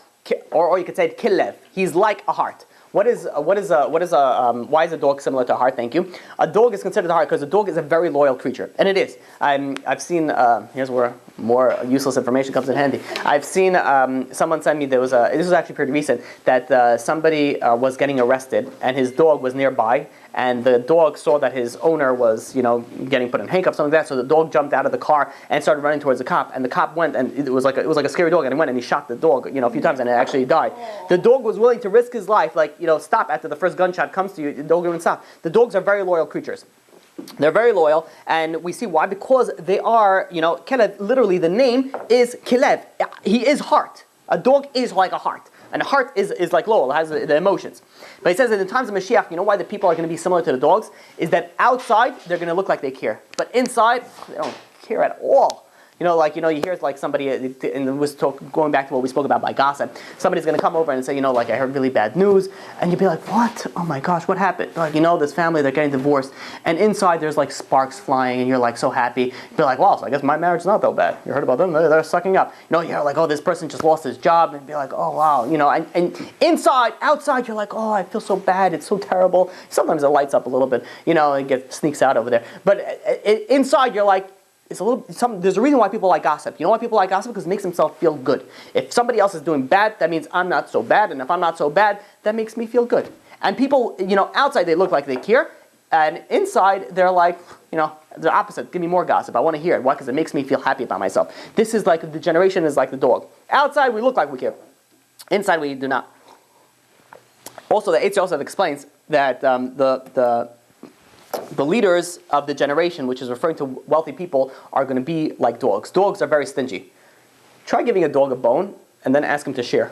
or you could say killev. He's like a heart. Why is a dog similar to a heart? Thank you. A dog is considered a heart because a dog is a very loyal creature, and it is. I've seen. Here's where more useless information comes in handy. I've seen someone send me. This was actually pretty recent, that somebody was getting arrested, and his dog was nearby, and the dog saw that his owner was, getting put in handcuffs, something like that. So the dog jumped out of the car and started running towards the cop, and the cop went, and it was like a scary dog, and he went and he shot the dog, a few times, and it actually died. The dog was willing to risk his life, stop after the first gunshot comes to you. The dog wouldn't stop. The dogs are very loyal creatures. They're very loyal, and we see why, because they are, Kelev, literally the name is Kelev. He is heart. A dog is like a heart. And a heart is like Lowell, it has the emotions. But he says that in the times of Mashiach, you know why the people are going to be similar to the dogs? Is that outside, they're going to look like they care. But inside, they don't care at all. You hear like somebody, and it was going back to what we spoke about by gossip. Somebody's going to come over and say, I heard really bad news. And you'd be like, what? Oh my gosh, what happened? Like, this family, they're getting divorced. And inside there's like sparks flying and you're like so happy. You'd be like, wow, so I guess my marriage is not that bad. You heard about them? They're sucking up. You're like, oh, this person just lost his job. And be like, oh wow. And outside you're like, oh, I feel so bad. It's so terrible. Sometimes it lights up a little bit. It sneaks out over there. But inside you're like, there's a reason why people like gossip. You know why people like gossip? Because it makes themselves feel good. If somebody else is doing bad, that means I'm not so bad. And if I'm not so bad, that makes me feel good. And people, outside they look like they care. And inside they're like, the opposite. Give me more gossip. I want to hear it. Why? Because it makes me feel happy about myself. This is like, the generation is like the dog. Outside we look like we care. Inside we do not. Also, the Eitz Yosef explains that the leaders of the generation, which is referring to wealthy people, are going to be like dogs. Dogs are very stingy. Try giving a dog a bone and then ask him to share.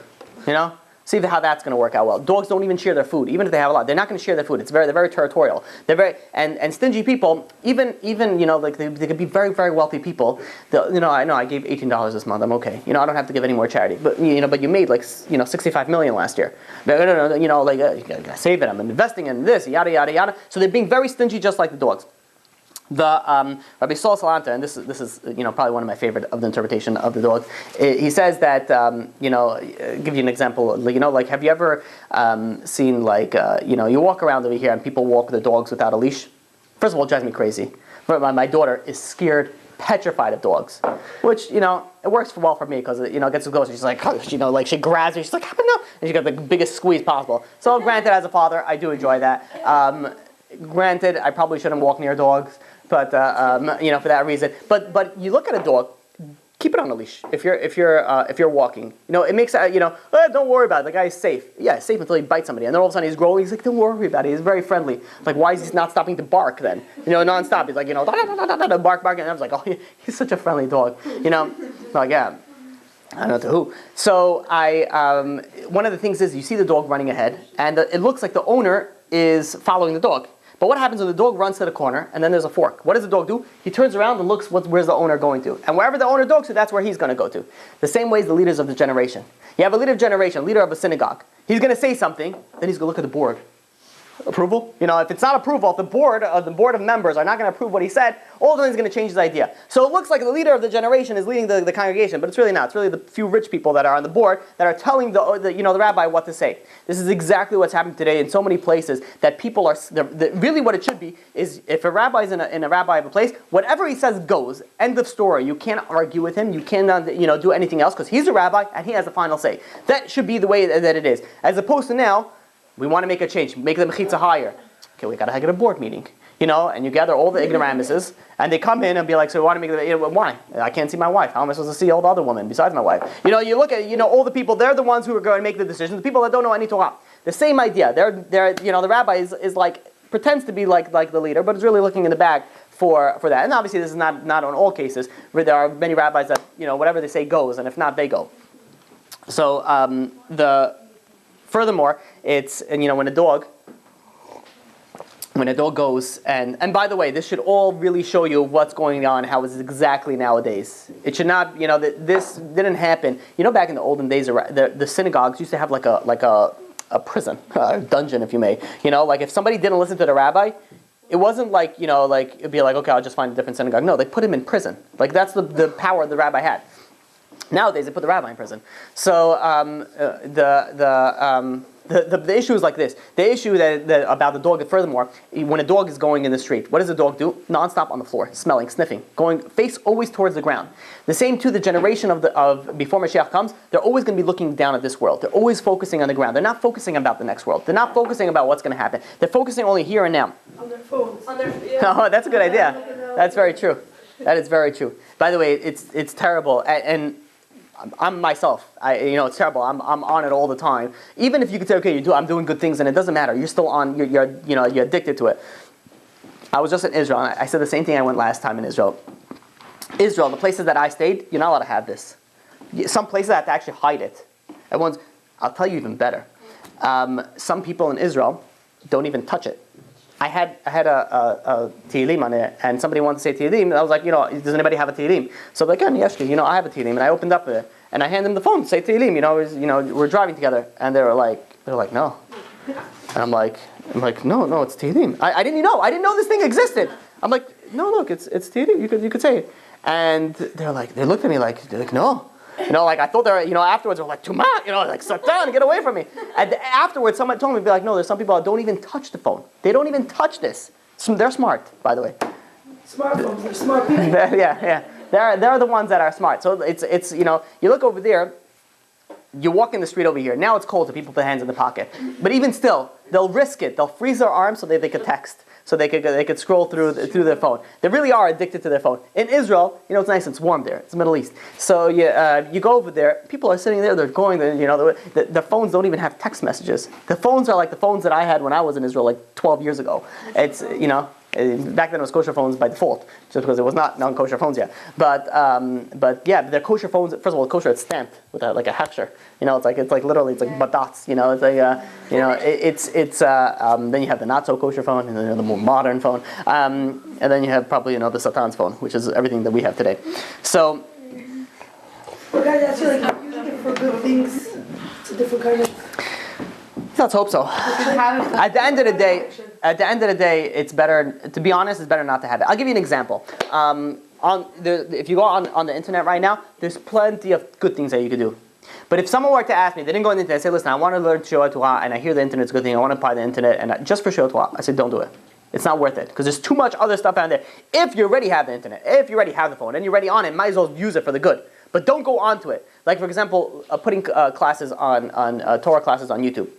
See how that's going to work out well. Dogs don't even share their food, even if they have a lot. They're not going to share their food. They're very territorial. They're very and stingy people. Even like they could be very very wealthy people. I know I gave $18 this month. I'm okay. I don't have to give any more charity. But but you made like 65 million last year. No. You gotta save it. I'm investing in this. Yada yada yada. So they're being very stingy, just like the dogs. The Rabbi Saul Salanta, and this is probably one of my favorite of the interpretation of the dog. He says that give you an example. Have you ever seen you walk around over here and people walk the dogs without a leash? First of all, it drives me crazy. But my daughter is scared, petrified of dogs, which it works well for me because it gets too close. She's like, she grabs me. She's like, no, and she got the biggest squeeze possible. So granted, as a father, I do enjoy that. Granted, I probably shouldn't walk near dogs. But for that reason. But you look at a dog, keep it on a leash. If you're walking, it makes don't worry about it. The guy is safe. Yeah, safe until he bites somebody, and then all of a sudden he's growling. He's like, don't worry about it. He's very friendly. Like, why is he not stopping to bark then? Nonstop. He's like, bark, and I was like, oh, he's such a friendly dog. Like yeah. I don't know to who. So one of the things is you see the dog running ahead, and it looks like the owner is following the dog. But what happens when the dog runs to the corner and then there's a fork? What does the dog do? He turns around and looks where's the owner going to. And wherever the owner goes to, that's where he's going to go to. The same way as the leaders of the generation. You have a leader of generation, leader of a synagogue. He's going to say something, then he's going to look at the board. Approval? If it's not approval, if the board of members are not going to approve what he said, all of them is going to change his idea. So it looks like the leader of the generation is leading the congregation, but it's really not. It's really the few rich people that are on the board that are telling the rabbi what to say. This is exactly what's happening today in so many places that people are. Really, what it should be is if a rabbi is in a rabbi of a place, whatever he says goes. End of story. You can't argue with him. You cannot do anything else because he's a rabbi and he has the final say. That should be the way that it is, as opposed to now. We want to make a change, make the mechitza higher. Okay, we got to get a board meeting, and you gather all the ignoramuses, and they come in and be like, so we want to make the, why? I can't see my wife. How am I supposed to see all the other women besides my wife? You look at, all the people, they're the ones who are going to make the decisions, the people that don't know any Torah. The same idea. They're the rabbi is like, pretends to be like the leader, but is really looking in the bag for that. And obviously this is not on all cases, where there are many rabbis that, whatever they say goes, and if not, they go. So furthermore, it's when a dog goes and by the way, this should all really show you what's going on, how it's exactly nowadays. It should not, this didn't happen. Back in the olden days, the synagogues used to have like a prison, a dungeon, if you may. Like if somebody didn't listen to the rabbi, it wasn't like it'd be like, okay, I'll just find a different synagogue. No, they put him in prison. Like that's the power the rabbi had. Nowadays, they put the rabbi in prison. So the issue is like this. The issue that about the dog, furthermore, when a dog is going in the street, what does the dog do? Non-stop on the floor, smelling, sniffing, going face always towards the ground. The same to the generation of before Mashiach comes, they're always going to be looking down at this world. They're always focusing on the ground. They're not focusing about the next world. They're not focusing about what's going to happen. They're focusing only here and now. On their phones. Oh, that's a good idea. That's very true. That is very true. By the way, it's terrible, and I'm myself. It's terrible. I'm on it all the time. Even if you could say, okay, I'm doing good things, and it doesn't matter. You're still on. You're addicted to it. I was just in Israel, and I said the same thing I went last time in Israel. Israel, the places that I stayed, you're not allowed to have this. Some places I have to actually hide it. I'll tell you even better. Some people in Israel don't even touch it. I had a Tehillim on it, and somebody wanted to say Tehillim, and I was like, does anybody have a Tehillim? So like, yes, I have a Tehillim, and I opened up it, and I handed them the phone to say Tehillim. We're driving together, and they're like, no, and I'm like, no, it's Tehillim. I didn't know this thing existed. I'm like, no, look, it's Tehillim. You could say it, and they looked at me like, no. I thought afterwards they were like, Tuma, sit down and get away from me. And afterwards, someone told me, no, there's some people that don't even touch the phone. They don't even touch this. They're smart, by the way. Smartphones, they're smart people. Yeah. They're the ones that are smart. So it's you look over there, you walk in the street over here. Now it's cold, so people put their hands in the pocket. But even still, they'll risk it. They'll freeze their arms so that they could text. So they could scroll through their phone. They really are addicted to their phone. In Israel, it's nice, it's warm there. It's the Middle East. So you go over there, people are sitting there, they're going, the phones don't even have text messages. The phones are like the phones that I had when I was in Israel like 12 years ago. It's, back then it was kosher phones by default, just because it was not non-kosher phones yet. But yeah, they're kosher phones. First of all, kosher, it's stamped with like a hefsher. It's like literally, it's like badats. It's like then you have the not so kosher phone, and then the more modern phone, and then you have probably the Satan's phone, which is everything that we have today. So. Well, guys, that's really good. Using it for good things. It's a different kind of. Let's hope so. At the end of the day, it's better. To be honest, it's better not to have it. I'll give you an example. If you go on the internet right now, there's plenty of good things that you could do. But if someone were to ask me, they didn't go on the internet, I say, listen, I want to learn Shua Torah, and I hear the internet's a good thing, I want to apply the internet, and just for Shua Torah, I said, don't do it. It's not worth it, because there's too much other stuff out there. If you already have the internet, if you already have the phone, and you're already on it, might as well use it for the good. But don't go onto it. Like, for example, putting classes on Torah classes on YouTube.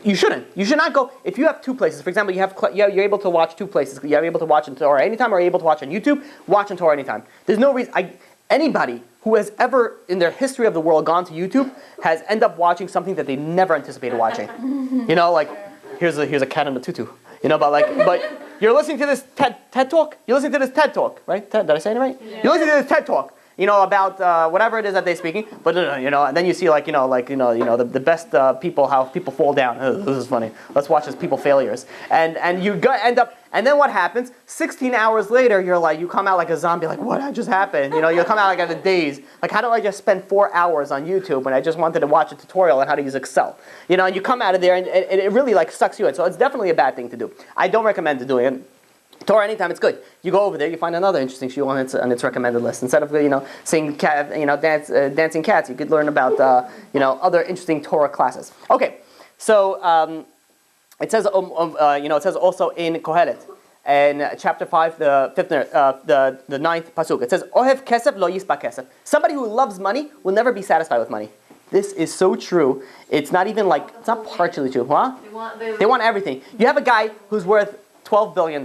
You shouldn't. You should not go. If you have two places, for example, you're able to watch two places. You're able to watch in Torah anytime, or you're able to watch on YouTube. Watch in Torah anytime. There's no reason. Anybody who has ever, in their history of the world, gone to YouTube has ended up watching something that they never anticipated watching. Like here's a cat in a tutu. But you're listening to this TED talk. You're listening to this TED talk, right? Did I say it right? Yeah. You're listening to this TED talk. About whatever it is that they're speaking, but and then you see the best people, how people fall down. This is funny. Let's watch as people failures, and you end up, and then what happens? 16 hours later, you come out like a zombie. Like, what just happened? You come out like in a daze. Like, how do I just spend 4 hours on YouTube when I just wanted to watch a tutorial on how to use Excel? And you come out of there, and it really sucks you in. So it's definitely a bad thing to do. I don't recommend doing it. Torah anytime, it's good. You go over there, you find another interesting shiur on its recommended list. Instead of seeing dancing cats, you could learn about other interesting Torah classes. Okay, so it says it says also in Kohelet, in chapter 5, the 9th pasuk. It says Ohev kesef lo yispa kesef. Somebody who loves money will never be satisfied with money. This is so true. It's not even it's not partially true, huh? They want everything. You have a guy who's worth $12 billion,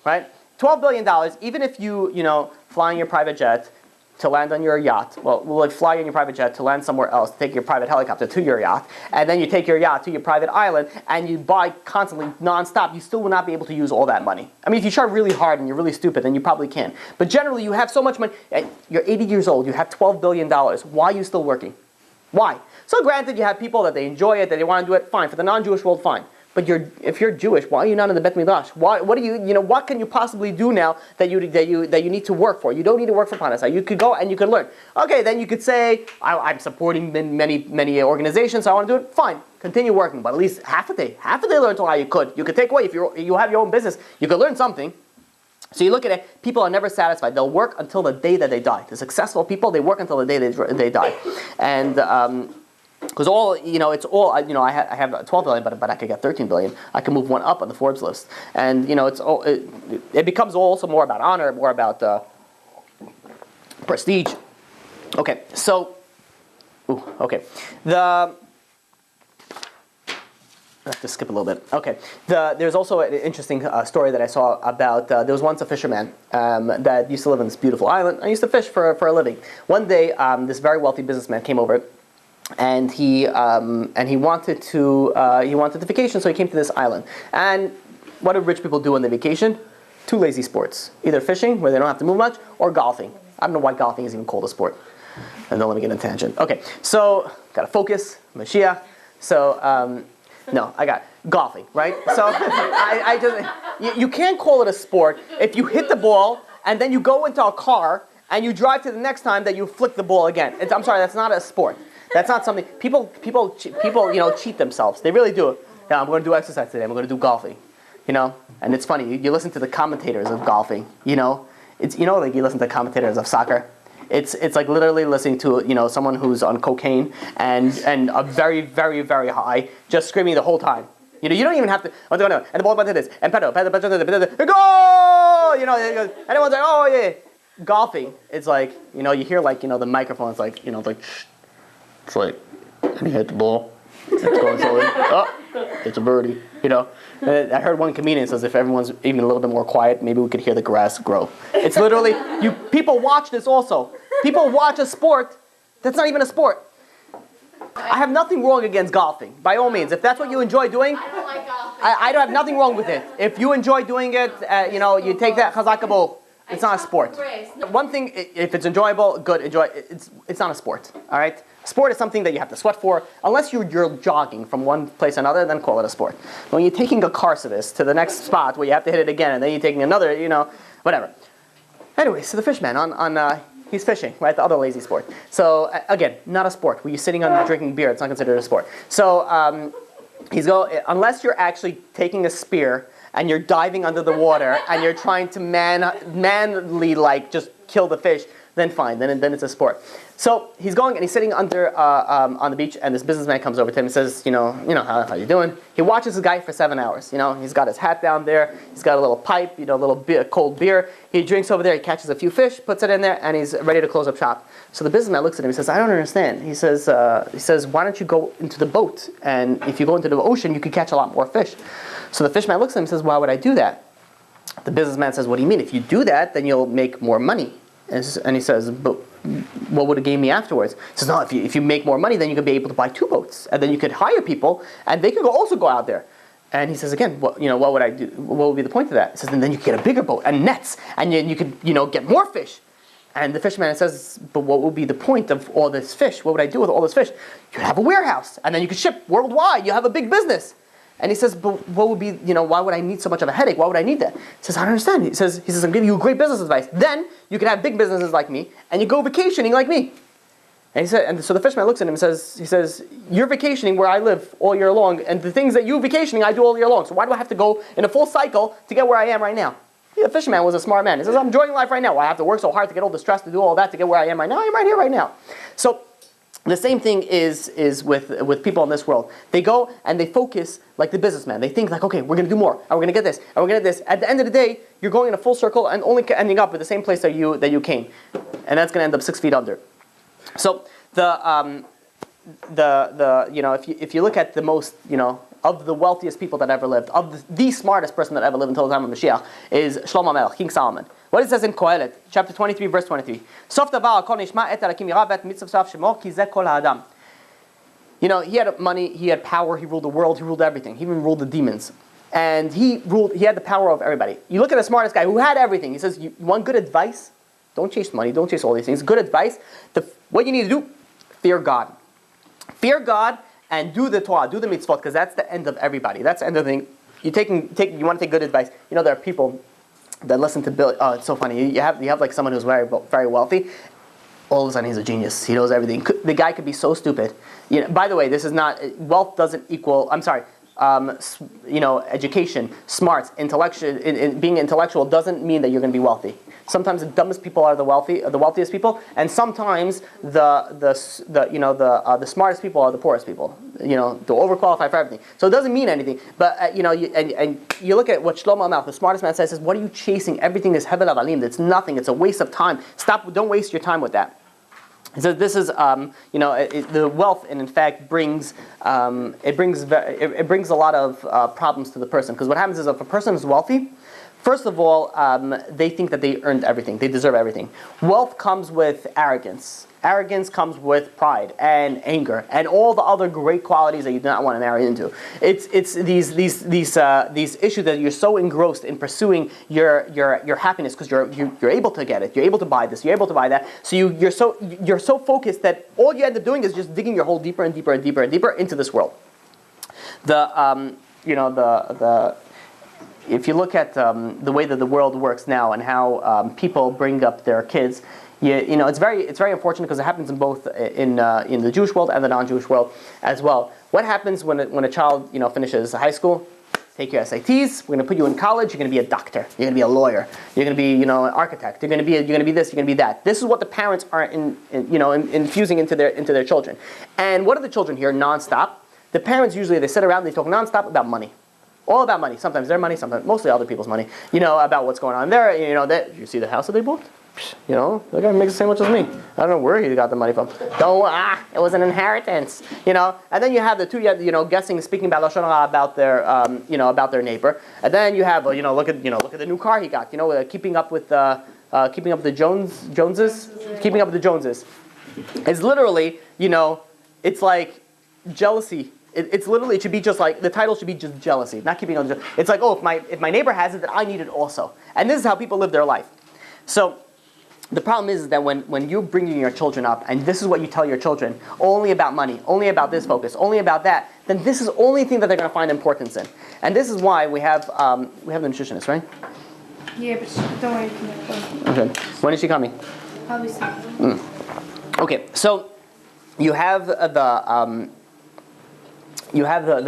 right? $12 billion, even if you fly in your private jet to land on your yacht, fly in your private jet to land somewhere else, take your private helicopter to your yacht, and then you take your yacht to your private island, and you buy constantly, non-stop, you still will not be able to use all that money. I mean, if you try really hard and you're really stupid, then you probably can. But generally, you have so much money. You're 80 years old, you have $12 billion. Why are you still working? Why? So granted, you have people that they enjoy it, that they want to do it, fine. For the non-Jewish world, fine. But if you're Jewish, why are you not in the Bet Midrash? What can you possibly do now that you need to work for? You don't need to work for Parnasah. You could go and you could learn. Okay, then you could say, I'm supporting many organizations, so I want to do it. Fine, continue working, but at least half a day learn Torah. You could take away if you have your own business. You could learn something. So you look at it, people are never satisfied. They'll work until the day that they die. The successful people, they work until the day they die, and. Because it's all, I have 12 billion, but I could get 13 billion. I can move one up on the Forbes list. And, it becomes also more about honor, more about prestige. Okay, so, I have to skip a little bit. Okay, there's also an interesting story that I saw about, there was once a fisherman that used to live on this beautiful island. I used to fish for a living. One day, this very wealthy businessman came over, and he wanted to vacation, so he came to this island. And What do rich people do on their vacation? Two lazy sports. Either fishing, where they don't have to move much, or golfing. I don't know why golfing is even called a sport. And don't let me get on a tangent. Okay, so, gotta focus, Mashiach. So, no, I got golfing, right? So, I just, you can't call it a sport if you hit the ball, and then you go into a car, and you drive to the next time that you flick the ball again. I'm sorry, that's not a sport. That's not something, people, cheat themselves. They really do. Yeah, I'm going to do exercise today. I'm going to do golfing. And it's funny. You listen to the commentators of golfing. It's like you listen to commentators of soccer. It's like literally listening to someone who's on cocaine and a very, very, very high, just screaming the whole time. You don't even have to. And the ball went to this and pedal, go. And everyone's like, oh yeah. Golfing, it's like you hear like the microphone. It's like shh. It's like and you hit the ball. It's going slowly. Oh, it's a birdie. I heard one comedian says if everyone's even a little bit more quiet, maybe we could hear the grass grow. It's literally people watch this also. People watch a sport that's not even a sport. I have nothing wrong against golfing, by all means. If that's what you enjoy doing, I don't like golfing. I don't have nothing wrong with it. If you enjoy doing it, you take that chazakabo. It's not a sport. One thing, if it's enjoyable, good, enjoy. It's not a sport. All right. Sport is something that you have to sweat for. Unless you're jogging from one place to another, then call it a sport. When you're taking a car service to the next spot where you have to hit it again, and then you're taking another, whatever. Anyway, so the fishman he's fishing, right? The other lazy sport. So again, not a sport. When you're sitting on drinking beer, it's not considered a sport. So unless you're actually taking a spear and you're diving under the water and you're trying to manly just kill the fish, then fine, then it's a sport. So he's going and he's sitting under on the beach, and this businessman comes over to him and says, how you doing? He watches the guy for 7 hours. He's got his hat down there, he's got a little pipe, a little cold beer. He drinks over there, he catches a few fish, puts it in there, and he's ready to close up shop. So the businessman looks at him, he says, I don't understand. He says, why don't you go into the boat? And if you go into the ocean, you could catch a lot more fish. So the fishman looks at him and says, why would I do that? The businessman says, what do you mean? If you do that, then you'll make more money. And he says, but what would it gain me afterwards? He says, no, if you make more money, then you could be able to buy 2 boats. And then you could hire people, and they could also go out there. And he says, again, what would I do? What would be the point of that? He says, and then you could get a bigger boat and nets, and then you could, get more fish. And the fisherman says, but what would be the point of all this fish? What would I do with all this fish? You'd have a warehouse, and then you could ship worldwide. You have a big business. And he says, but what would be, why would I need so much of a headache? Why would I need that? He says, I don't understand. He says, I'm giving you great business advice. Then you can have big businesses like me, and you go vacationing like me. And so the fisherman looks at him and says, you're vacationing where I live all year long, and the things that you're vacationing, I do all year long. So why do I have to go in a full cycle to get where I am right now? The fisherman was a smart man. He says, I'm enjoying life right now. Why I have to work so hard to get all the stress to do all that to get where I am right now? I'm right here right now. So the same thing is with people in this world. They go and they focus like the businessman. They think like, okay, we're going to do more, and we're going to get this, and we're going to get this. At the end of the day, you're going in a full circle and only ending up at the same place that you came, and that's going to end up 6 feet under. So if you look at the most of the wealthiest people that ever lived, of the smartest person that ever lived until the time of Mashiach, is Shlomo Melech, King Solomon. What it says in Kohelet, chapter 23, verse 23. Sof davar hakol nishma et alakim yira vet mitzvah shemo ki zeh kol ha'adam. He had money, he had power, he ruled the world, he ruled everything. He even ruled the demons. And he had the power of everybody. You look at the smartest guy who had everything. He says, you want good advice? Don't chase money, don't chase all these things. Good advice, what you need to do, fear God. Fear God and do the Torah, do the mitzvot, because that's the end of everybody. That's the end of the thing. You want to take good advice. There are people that listen to Bill. Oh, it's so funny. You have like someone who's very, very wealthy. All of a sudden, he's a genius. He knows everything. The guy could be so stupid. By the way, this is not wealth. Doesn't equal. I'm sorry. Education, smarts, intellectual. Being intellectual doesn't mean that you're going to be wealthy. Sometimes the dumbest people are the wealthiest people, and sometimes the smartest people are the poorest people. They're overqualified for everything. So it doesn't mean anything. But you look at what Shlomo Melech, the smartest man, says, what are you chasing? Everything is hevel avalim. It's nothing. It's a waste of time. Stop. Don't waste your time with that. He says this is the wealth, and in fact brings it brings a lot of problems to the person, because what happens is if a person is wealthy, first of all, they think that they earned everything. They deserve everything. Wealth comes with arrogance. Arrogance comes with pride and anger and all the other great qualities that you do not want to marry into. It's these issues that you're so engrossed in pursuing your happiness because you're able to get it, you're able to buy this, you're able to buy that. So you're so focused that all you end up doing is just digging your hole deeper and deeper and deeper and deeper into this world. If you look at the way that the world works now and how people bring up their kids, it's very unfortunate because it happens in both in the Jewish world and the non-Jewish world as well. What happens when a child finishes high school? Take your SATs. We're going to put you in college. You're going to be a doctor. You're going to be a lawyer. You're going to be an architect. You're going to be this. You're going to be that. This is what the parents are infusing into their children. And what do the children hear nonstop? The parents usually they sit around. They talk nonstop about money. All about money. Sometimes their money, sometimes mostly other people's money. About what's going on there. You see the house that they bought? The guy makes the same much as me. I don't know where he got the money from. It was an inheritance. And then you have the two, guessing, speaking about Lashon Hara about their, about their neighbor. And then you have, look at the new car he got. Keeping up with the Joneses. Keeping up with the Joneses. It's literally, it's like jealousy. It's literally, it should be just like, the title should be just jealousy, not keeping on. It's like, if my neighbor has it, then I need it also. And this is how people live their life. So, the problem is that when you're bringing your children up, and this is what you tell your children, only about money, only about this focus, only about that, then this is the only thing that they're going to find importance in. And this is why we have the nutritionist, right? Yeah, but don't worry. Okay. When is she coming? Probably soon. Okay, so you have the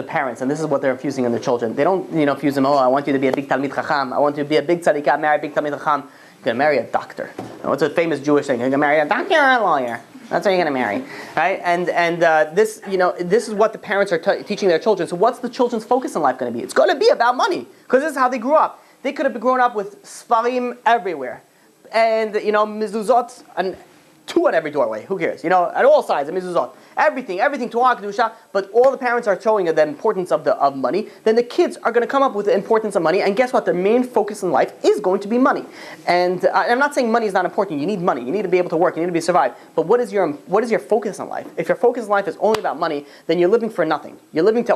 parents, and this is what they're infusing in their children. They don't, infuse them, I want you to be a big Talmid Chacham. I want you to be a big tzadikah, marry a big Talmid Chacham. You're going to marry a doctor. What's a famous Jewish thing? You're going to marry a doctor or a lawyer. That's what you're going to marry, right? And this is what the parents are teaching their children. So what's the children's focus in life going to be? It's going to be about money, because this is how they grew up. They could have grown up with Sfarim everywhere, and mezuzot and two on every doorway. Who cares? At all sides, a mezuzot. Everything, Torah, Kedusha, but all the parents are showing the importance of money, then the kids are going to come up with the importance of money, and guess what? Their main focus in life is going to be money. And I'm not saying money is not important. You need money. You need to be able to work. You need to be survive. But what is your focus in life? If your focus in life is only about money, then you're living for nothing. You're living to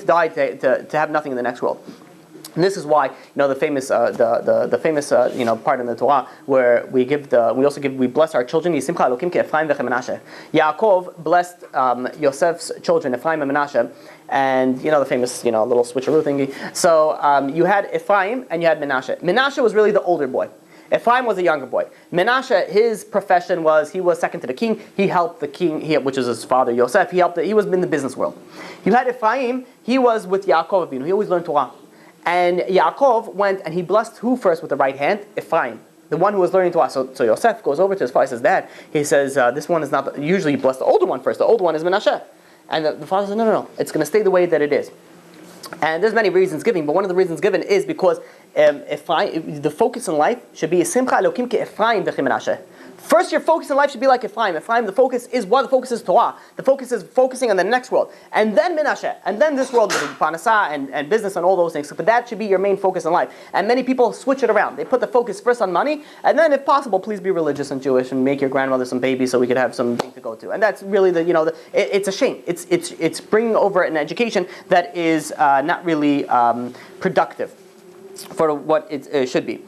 die, to have nothing in the next world. And this is why the famous part in the Torah where we bless our children. Yaakov blessed Yosef's children, Ephraim and Menashe, and the famous little switcheroo thingy. So you had Ephraim and you had Menashe. Menashe was really the older boy. Ephraim was a younger boy. Menashe, his profession was he was second to the king. He helped the king, which is his father Yosef. He was in the business world. You had Ephraim. He was with Yaakov Avinu. He always learned Torah. And Yaakov went and he blessed who first with the right hand? Ephraim, the one who was learning Torah. So Yosef goes over to his father and says, Dad, he says, this one is not, usually you bless the older one first. The older one is Menashe. And the father says, no, it's going to stay the way that it is. And there's many reasons given, but one of the reasons given is because Ephraim, the focus in life should be Simcha Elokim ke Ephraim v'chi Menashe. First, your focus in life should be like Ephraim. Ephraim, the focus is what? The focus is Torah. The focus is focusing on the next world. And then Menashe. And then this world, Parnasah and business and all those things. But that should be your main focus in life. And many people switch it around. They put the focus first on money. And then, if possible, please be religious and Jewish and make your grandmother some babies so we could have something to go to. And that's really it's a shame. It's bringing over an education that is not really productive for what it should be.